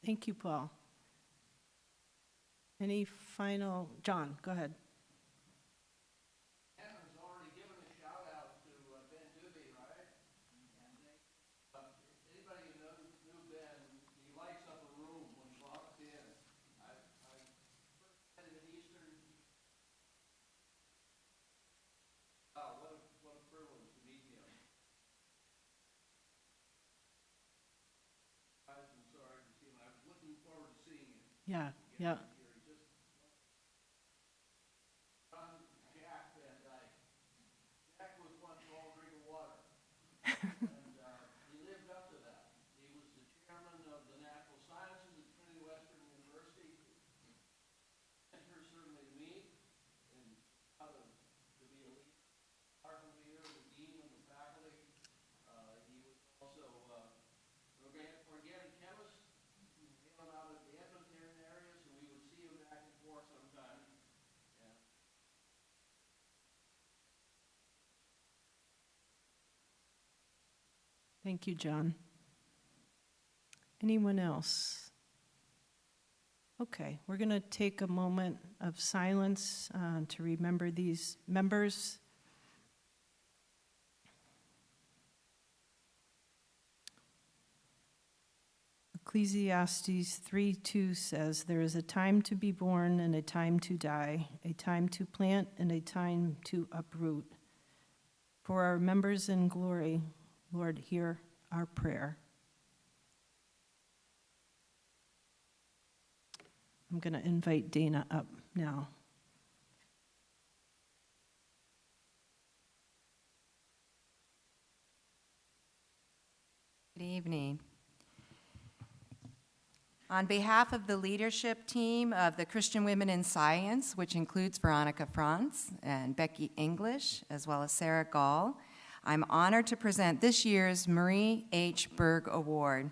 Thank you, Paul. Any final, John, go ahead. Anna's already given a shout out to Ben Doobie, right? Anybody who knew Ben, he lights up a room when he walks in. I first met him at Eastern. Wow, what a privilege to meet him. I'm sorry to see him. I was looking forward to seeing him. Yeah, yeah. Thank you, John. Anyone else? Okay, we're going to take a moment of silence to remember these members. Ecclesiastes 3:2 says, "There is a time to be born and a time to die, a time to plant and a time to uproot. For our members in glory, Lord, hear our prayer." I'm going to invite Dana up now. Good evening. On behalf of the leadership team of the Christian Women in Science, which includes Veronica Franz and Becky English, as well as Sarah Gall, I'm honored to present this year's Marie H. Berg Award.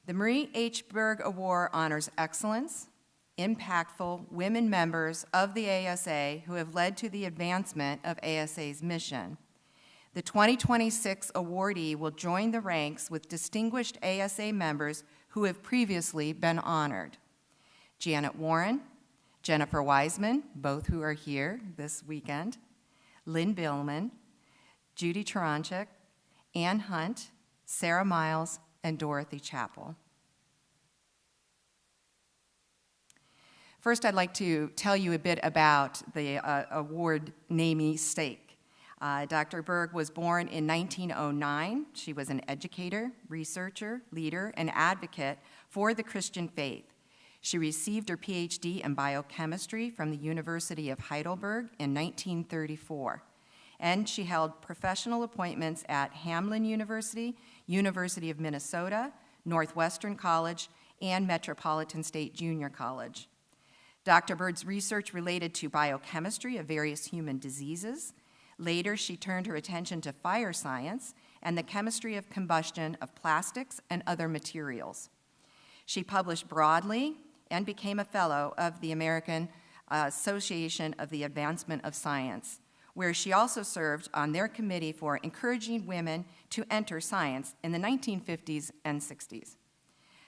The Marie H. Berg Award honors excellence, impactful women members of the ASA who have led to the advancement of ASA's mission. The 2026 awardee will join the ranks with distinguished ASA members who have previously been honored. Janet Warren, Jennifer Wiseman, both who are here this weekend, Lynn Billman, Judy Taranchik, Ann Hunt, Sarah Miles, and Dorothy Chappell. First, I'd like to tell you a bit about the award naming stake. Dr. Berg was born in 1909. She was an educator, researcher, leader, and advocate for the Christian faith. She received her PhD in biochemistry from the University of Heidelberg in 1934. And she held professional appointments at Hamline University, University of Minnesota, Northwestern College, and Metropolitan State Junior College. Dr. Berg's research related to biochemistry of various human diseases. Later, she turned her attention to fire science and the chemistry of combustion of plastics and other materials. She published broadly and became a fellow of the American Association of the Advancement of Science, where she also served on their committee for encouraging women to enter science in the 1950s and 60s.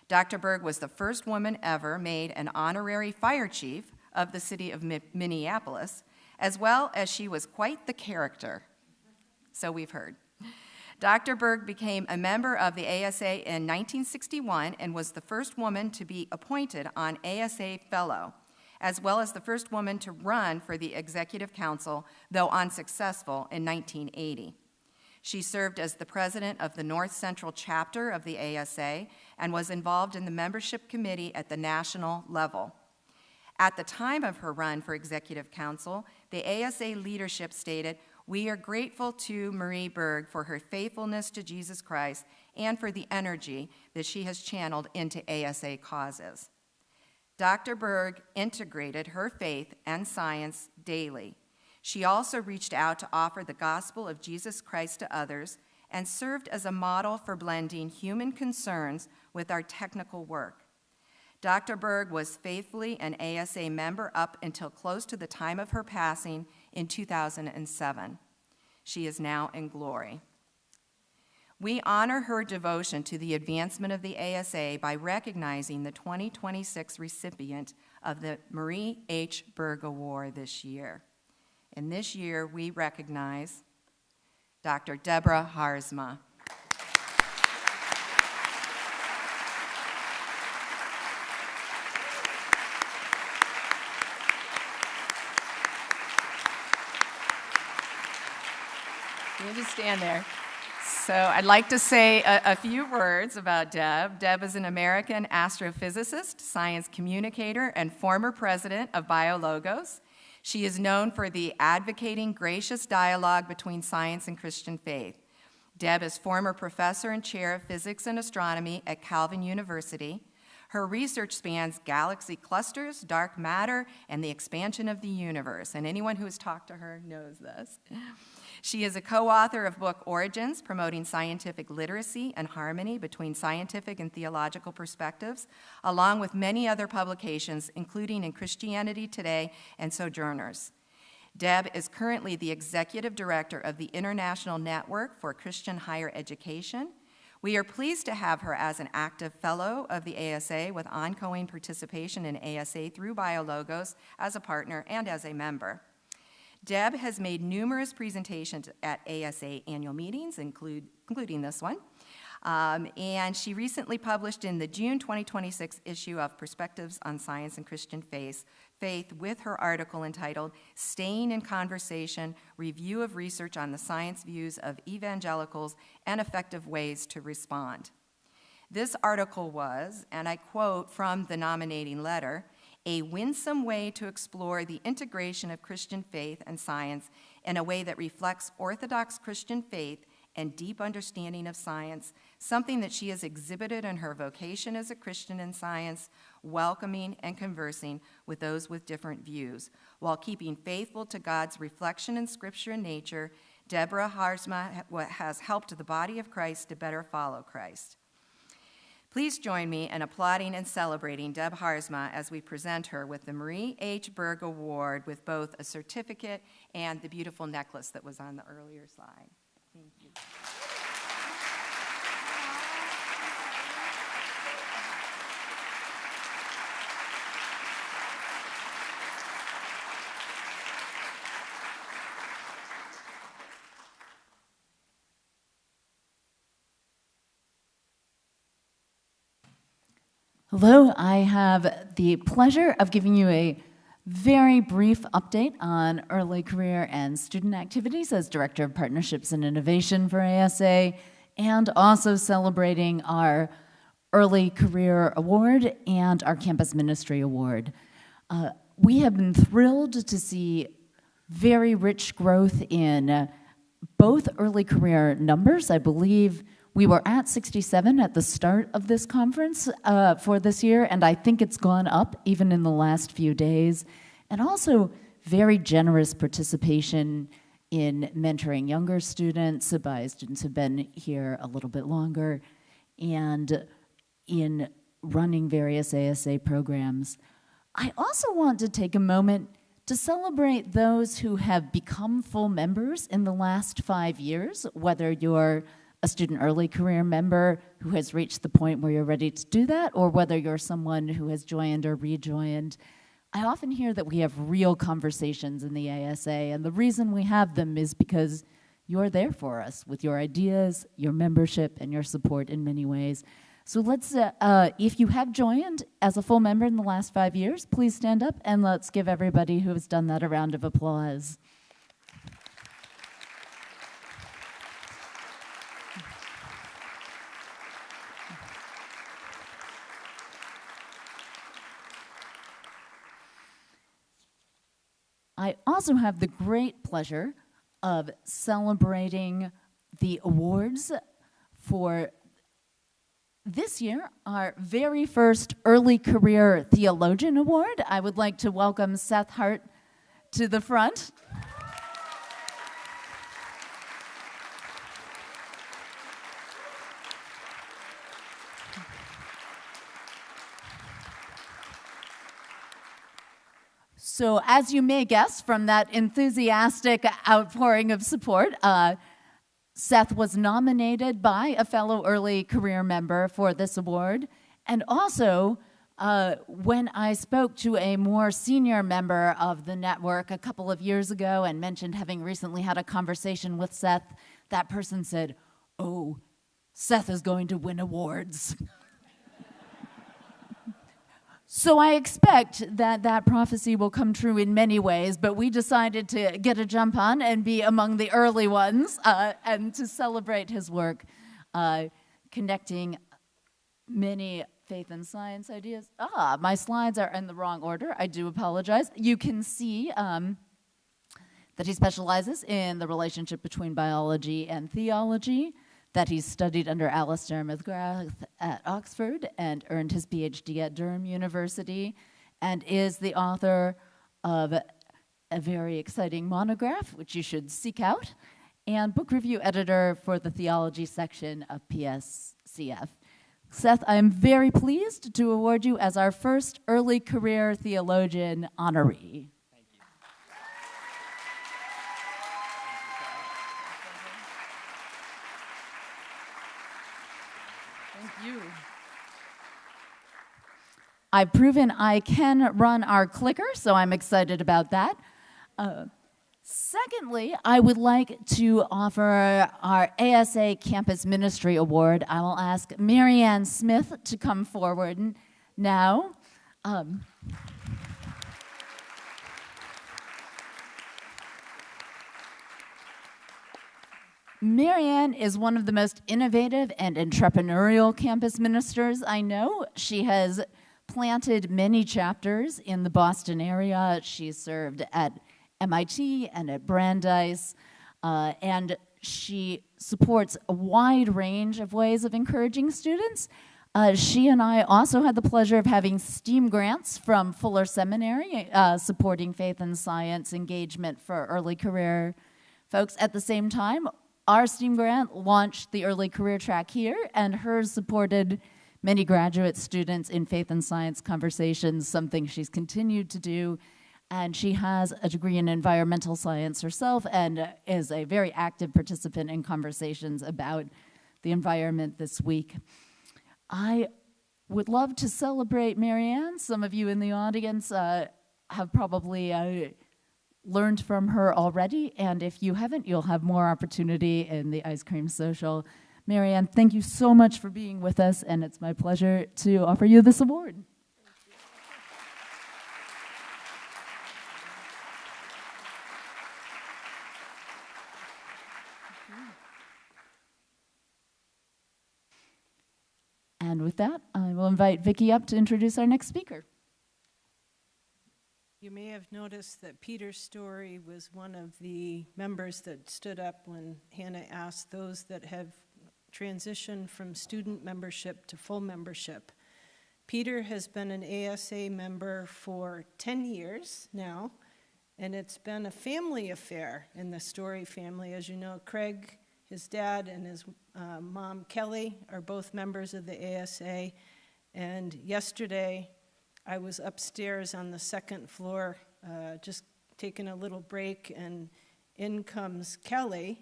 Dr. Berg was the first woman ever made an honorary fire chief of the city of Minneapolis, as well as she was quite the character, so we've heard. Dr. Berg became a member of the ASA in 1961 and was the first woman to be appointed on ASA Fellow, as well as the first woman to run for the Executive Council, though unsuccessful, in 1980. She served as the president of the North Central Chapter of the ASA and was involved in the membership committee at the national level. At the time of her run for Executive Council, the ASA leadership stated, "We are grateful to Marie Berg for her faithfulness to Jesus Christ and for the energy that she has channeled into ASA causes." Dr. Berg integrated her faith and science daily. She also reached out to offer the gospel of Jesus Christ to others and served as a model for blending human concerns with our technical work. Dr. Berg was faithfully an ASA member up until close to the time of her passing in 2007. She is now in glory. We honor her devotion to the advancement of the ASA by recognizing the 2026 recipient of the Marie H. Berg Award this year. And this year, we recognize Dr. Deborah Harzma. You just stand there. So I'd like to say a few words about Deb. Deb is an American astrophysicist, science communicator, and former president of BioLogos. She is known for the advocating gracious dialogue between science and Christian faith. Deb is former professor and chair of physics and astronomy at Calvin University. Her research spans galaxy clusters, dark matter, and the expansion of the universe. And anyone who has talked to her knows this. She is a co-author of book Origins, promoting scientific literacy and harmony between scientific and theological perspectives, along with many other publications, including in Christianity Today and Sojourners. Deb is currently the executive director of the International Network for Christian Higher Education. We are pleased to have her as an active fellow of the ASA with ongoing participation in ASA through BioLogos as a partner and as a member. Deb has made numerous presentations at ASA annual meetings, including this one, and she recently published in the June 2026 issue of Perspectives on Science and Christian Faith with her article entitled Staying in Conversation, Review of Research on the Science Views of Evangelicals and Effective Ways to Respond. This article was, and I quote from the nominating letter, "a winsome way to explore the integration of Christian faith and science in a way that reflects Orthodox Christian faith and deep understanding of science, something that she has exhibited in her vocation as a Christian in science, welcoming and conversing with those with different views. While keeping faithful to God's reflection in Scripture and nature, Deborah Harzma has helped the body of Christ to better follow Christ." Please join me in applauding and celebrating Deb Harzma as we present her with the Marie H. Berg Award with both a certificate and the beautiful necklace that was on the earlier slide. Thank you. Hello, I have the pleasure of giving you a very brief update on early career and student activities as Director of Partnerships and Innovation for ASA, and also celebrating our Early Career Award and our Campus Ministry Award. We have been thrilled to see very rich growth in both early career numbers. I believe we were at 67 at the start of this conference for this year, and I think it's gone up even in the last few days. And also very generous participation in mentoring younger students by students who've been here a little bit longer, and in running various ASA programs. I also want to take a moment to celebrate those who have become full members in the last 5 years, whether you're a student early career member who has reached the point where you're ready to do that, or whether you're someone who has joined or rejoined. I often hear that we have real conversations in the ASA, and the reason we have them is because you're there for us with your ideas, your membership, and your support in many ways. So let's, if you have joined as a full member in the last 5 years, please stand up and let's give everybody who has done that a round of applause. I also have the great pleasure of celebrating the awards for this year, our very first Early Career Theologian Award. I would like to welcome Seth Hart to the front. So as you may guess from that enthusiastic outpouring of support, Seth was nominated by a fellow early career member for this award. And also, when I spoke to a more senior member of the network a couple of years ago and mentioned having recently had a conversation with Seth, that person said, "Oh, Seth is going to win awards." So I expect that that prophecy will come true in many ways, but we decided to get a jump on and be among the early ones and to celebrate his work, connecting many faith and science ideas. My slides are in the wrong order. I do apologize. You can see that he specializes in the relationship between biology and theology, that he studied under Alistair McGrath at Oxford and earned his PhD at Durham University, and is the author of a very exciting monograph, which you should seek out, and book review editor for the theology section of PSCF. Seth, I am very pleased to award you as our first early career theologian honoree. You. I've proven I can run our clicker, so I'm excited about that. Secondly, I would like to offer our ASA Campus Ministry Award. I will ask Marianne Smith to come forward now. Marianne is one of the most innovative and entrepreneurial campus ministers I know. She has planted many chapters in the Boston area. She's served at MIT and at Brandeis, and she supports a wide range of ways of encouraging students. She and I also had the pleasure of having STEAM grants from Fuller Seminary, supporting faith and science engagement for early career folks. At the same time, our STEAM grant launched the early career track here, and hers supported many graduate students in faith and science conversations, something she's continued to do. And she has a degree in environmental science herself and is a very active participant in conversations about the environment this week. I would love to celebrate Marianne. Some of you in the audience have probably learned from her already, and if you haven't, you'll have more opportunity in the ice cream social. Marianne, thank you so much for being with us, and it's my pleasure to offer you this award. And with that, I will invite Vicki up to introduce our next speaker. You may have noticed that Peter Story was one of the members that stood up when Hannah asked those that have transitioned from student membership to full membership. Peter has been an ASA member for 10 years now, and it's been a family affair in the Story family. As you know, Craig, his dad, and his mom, Kelly, are both members of the ASA, and yesterday, I was upstairs on the second floor, just taking a little break, and in comes Kelly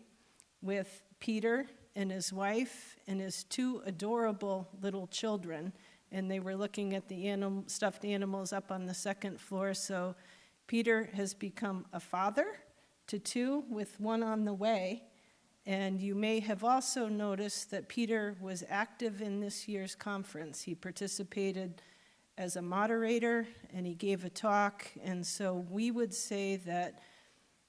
with Peter and his wife and his two adorable little children, and they were looking at the stuffed animals up on the second floor. So Peter has become a father to two, with one on the way. And you may have also noticed that Peter was active in this year's conference. He participated as a moderator, and he gave a talk, and so we would say that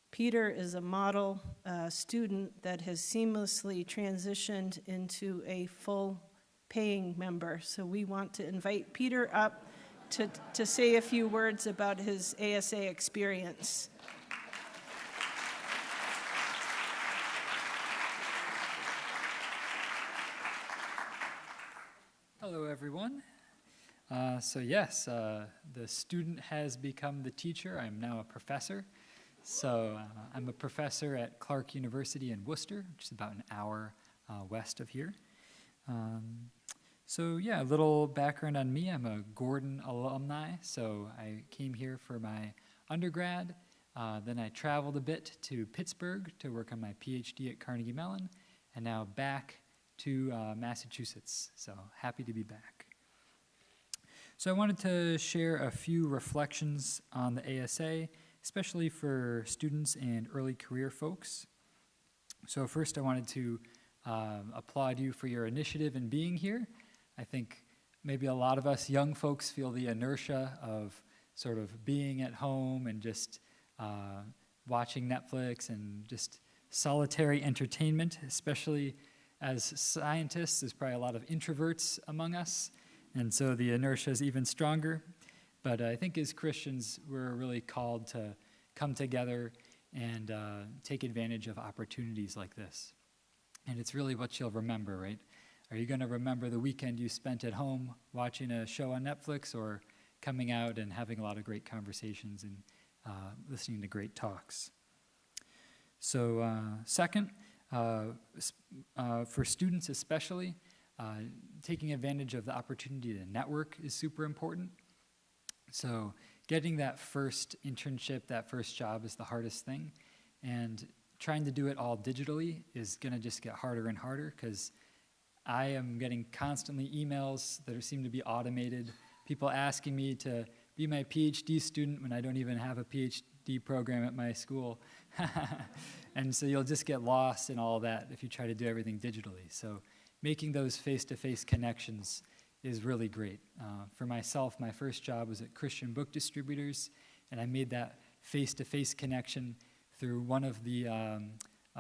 Peter is a model student that has seamlessly transitioned into a full paying member. So we want to invite Peter up to say a few words about his ASA experience. Hello, everyone. The student has become the teacher. I'm now a professor. I'm a professor at Clark University in Worcester, which is about an hour west of here. A little background on me. I'm a Gordon alumni, so I came here for my undergrad. Then I traveled a bit to Pittsburgh to work on my PhD at Carnegie Mellon, and now back to Massachusetts. So happy to be back. So I wanted to share a few reflections on the ASA, especially for students and early career folks. So first I wanted to applaud you for your initiative in being here. I think maybe a lot of us young folks feel the inertia of sort of being at home and just watching Netflix and just solitary entertainment, especially as scientists. There's probably a lot of introverts among us, and so the inertia is even stronger. But I think as Christians, we're really called to come together and take advantage of opportunities like this. And it's really what you'll remember, right? Are you going to remember the weekend you spent at home watching a show on Netflix, or coming out and having a lot of great conversations and listening to great talks? So second, for students especially, taking advantage of the opportunity to network is super important. So getting that first internship, that first job is the hardest thing. And trying to do it all digitally is going to just get harder and harder, because I am getting constantly emails that seem to be automated, people asking me to be my PhD student when I don't even have a PhD program at my school. And so you'll just get lost in all that if you try to do everything digitally. So making those face-to-face connections is really great. For myself, my first job was at Christian Book Distributors, and I made that face-to-face connection through one of the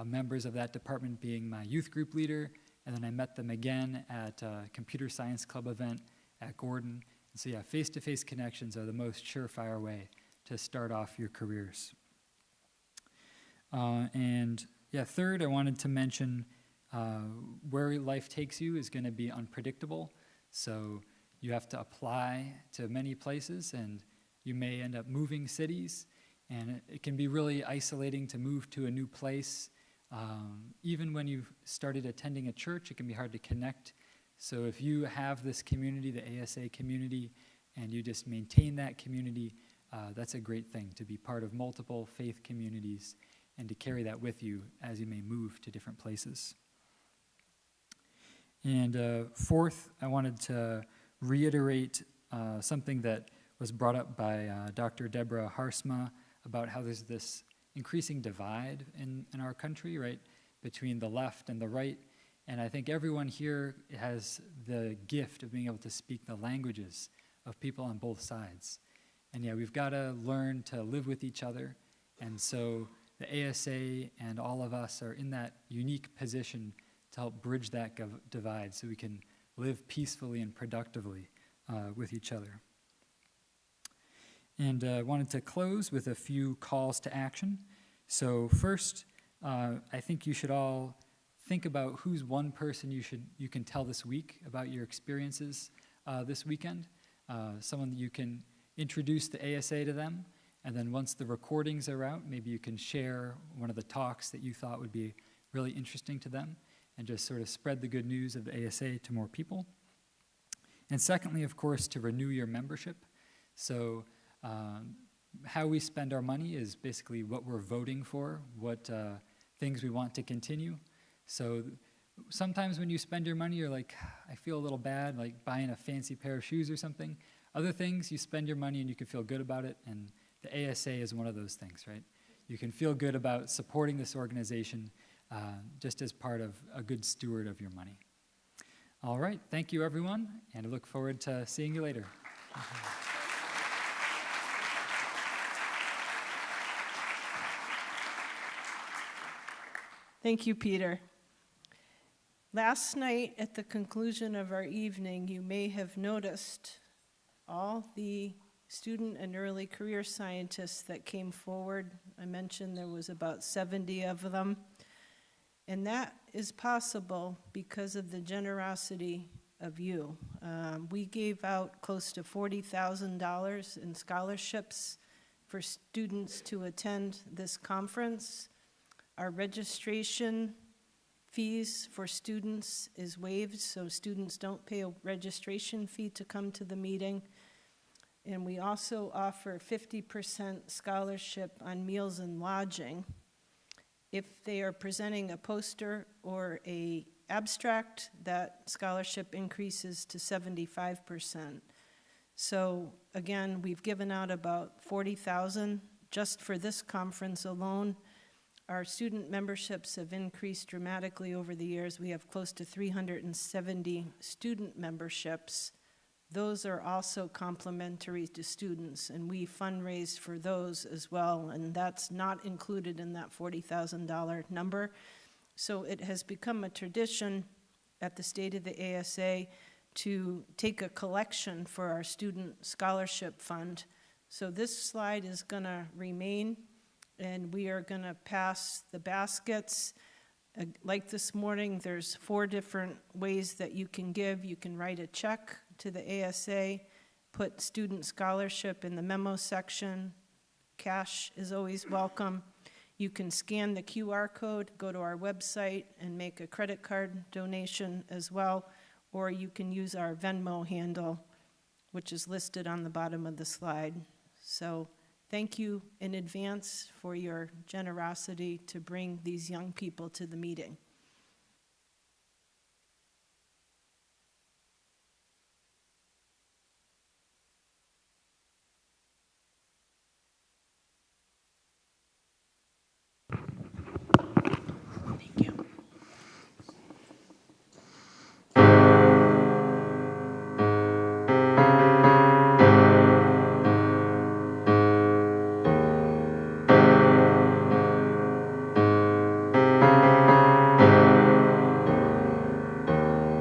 members of that department being my youth group leader, and then I met them again at a computer science club event at Gordon. And so face-to-face connections are the most surefire way to start off your careers. Third, I wanted to mention where life takes you is going to be unpredictable. So you have to apply to many places, and you may end up moving cities, and it can be really isolating to move to a new place. Even when you've started attending a church, it can be hard to connect. So if you have this community, the ASA community, and you just maintain that community, that's a great thing, to be part of multiple faith communities and to carry that with you as you may move to different places. And fourth, I wanted to reiterate something that was brought up by Dr. Deborah Harsma about how there's this increasing divide in our country, right, between the left and the right. And I think everyone here has the gift of being able to speak the languages of people on both sides. And we've got to learn to live with each other. And so the ASA and all of us are in that unique position to help bridge that divide so we can live peacefully and productively with each other. And I wanted to close with a few calls to action. So first, I think you should all think about who's one person you can tell this week about your experiences this weekend. Someone that you can introduce the ASA to them, and then once the recordings are out, maybe you can share one of the talks that you thought would be really interesting to them, and just sort of spread the good news of the ASA to more people. And secondly, of course, to renew your membership. So how we spend our money is basically what we're voting for, what things we want to continue. So sometimes when you spend your money, you're like, I feel a little bad, like buying a fancy pair of shoes or something. Other things, you spend your money and you can feel good about it, and the ASA is one of those things, right? You can feel good about supporting this organization just as part of a good steward of your money. All right, thank you everyone, and I look forward to seeing you later. Thank you, Peter. Last night, at the conclusion of our evening, you may have noticed all the student and early career scientists that came forward. I mentioned there was about 70 of them. And that is possible because of the generosity of you. We gave out close to $40,000 in scholarships for students to attend this conference. Our registration fees for students is waived, so students don't pay a registration fee to come to the meeting. And we also offer 50% scholarship on meals and lodging. If they are presenting a poster or a abstract, that scholarship increases to 75%. So again, we've given out about $40,000 just for this conference alone. Our student memberships have increased dramatically over the years. We have close to 370 student memberships. Those are also complimentary to students, and we fundraise for those as well, and that's not included in that $40,000 number. So it has become a tradition at the State of the ASA to take a collection for our student scholarship fund. So this slide is going to remain, and we are going to pass the baskets. Like this morning, there's 4 different ways that you can give. You can write a check to the ASA, put student scholarship in the memo section. Cash is always welcome. You can scan the QR code, go to our website, and make a credit card donation as well, or you can use our Venmo handle, which is listed on the bottom of the slide. So thank you in advance for your generosity to bring these young people to the meeting. Thank you.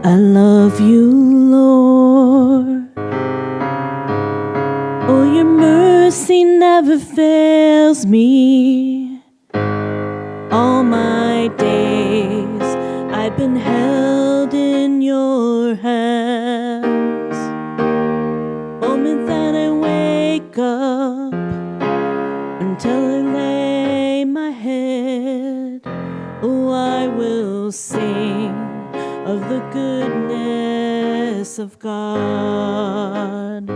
I love you, Lord. Oh, your mercy never fails me. All my days I've been held in your hands. Moment that I wake up until I lay my head, oh, I will sing of the goodness of God.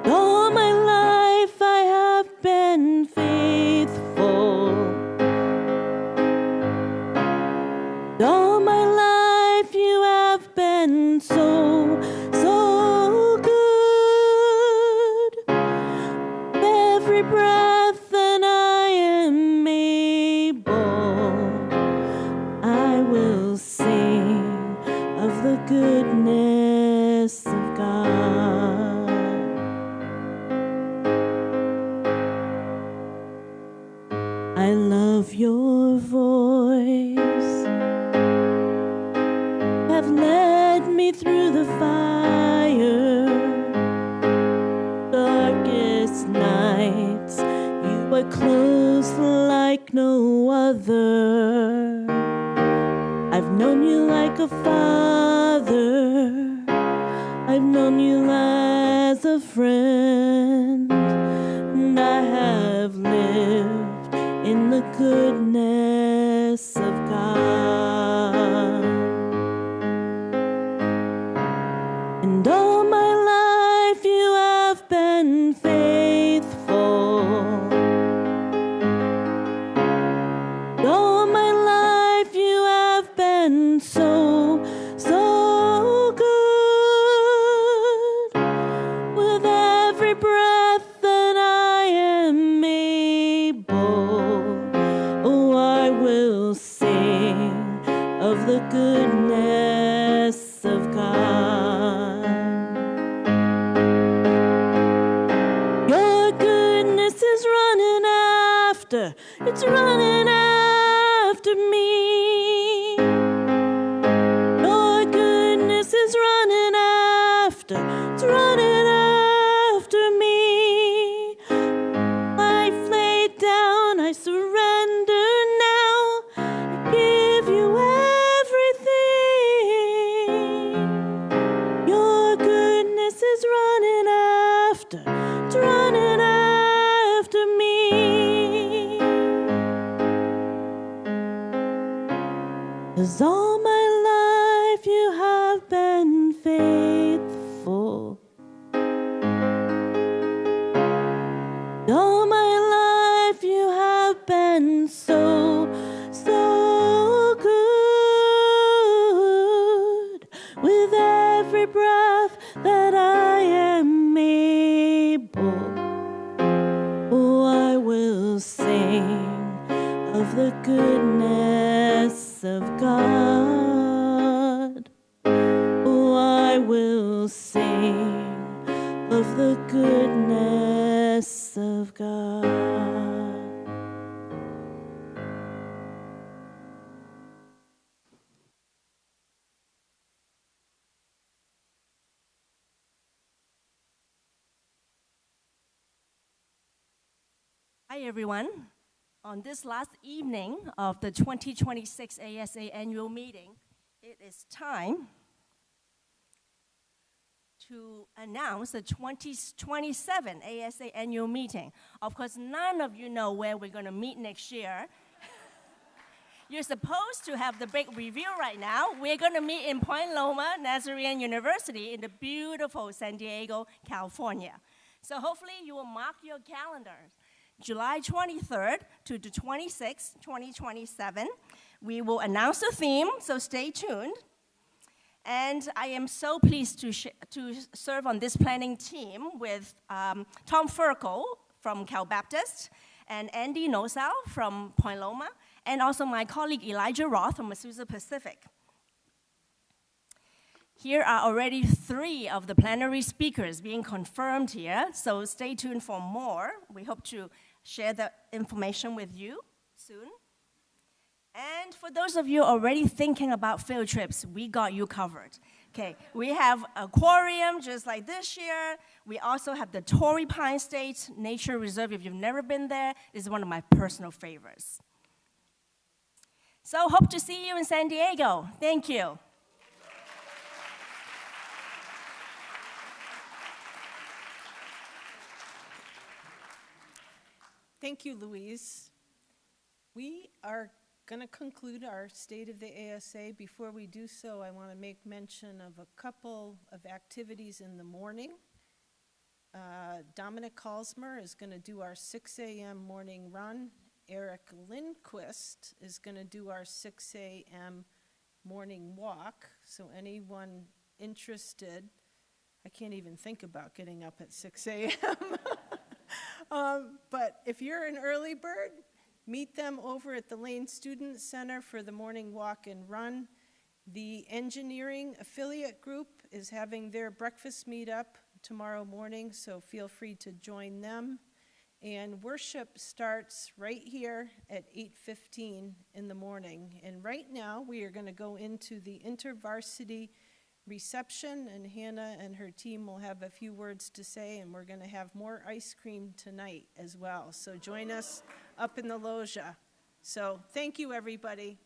All my life I have been faithful. All my life you have been so, so good. Every breath that I am able, I will sing of the goodness I love your voice. Have led me through the fire, darkest nights. You are close like no other. I've known you like a father. I've known you as a friend. And I have lived in the goodness of God. And all my life you have been faithful. All my life you have been so, so good. With every breath that I am able, oh, I will sing of the goodness of God. Your goodness is running after, it's running after me. Your goodness is running after, it's running after me. Life laid down, I surrender now. I give you everything. Your goodness is running after, it's running after me. 'Cause all my life you have been faithful. All my life you have been so, so good. With every breath that I am able, oh, I will sing of the goodness of God. Oh, I will sing of the goodness of God. Hi, everyone. On this last evening of the 2026 ASA annual meeting, it is time to announce the 2027 ASA annual meeting. Of course, none of you know where we're going to meet next year. You're supposed to have the big review right now. We're going to meet in Point Loma Nazarene University in the beautiful San Diego, California. So hopefully you will mark your calendars. July 23rd to the 26th, 2027. We will announce the theme, so stay tuned. And I am so pleased to serve on this planning team with Tom Furkel from Cal Baptist and Andy Nosal from Point Loma, and also my colleague Elijah Roth from Azusa Pacific. Here are already 3 of the plenary speakers being confirmed here, so stay tuned for more. We hope to share the information with you soon. And for those of you already thinking about field trips, we got you covered. Okay, we have aquarium just like this year. We also have the Torrey Pine State Nature Reserve. If you've never been there, this is one of my personal favorites. So hope to see you in San Diego. Thank you. Thank you, Louise. We are going to conclude our State of the ASA. Before we do so, I want to make mention of a couple of activities in the morning. Dominic Kalsmer is going to do our 6 a.m. morning run. Eric Lindquist is going to do our 6 a.m. morning walk. So anyone interested, I can't even think about getting up at 6 a.m. But if you're an early bird, meet them over at the Lane Student Center for the morning walk and run. The engineering affiliate group is having their breakfast meetup tomorrow morning, so feel free to join them. And worship starts right here at 8:15 in the morning. And right now, we are going to go into the intervarsity reception, and Hannah and her team will have a few words to say, and we're going to have more ice cream tonight as well. So join us up in the loggia. So thank you, everybody.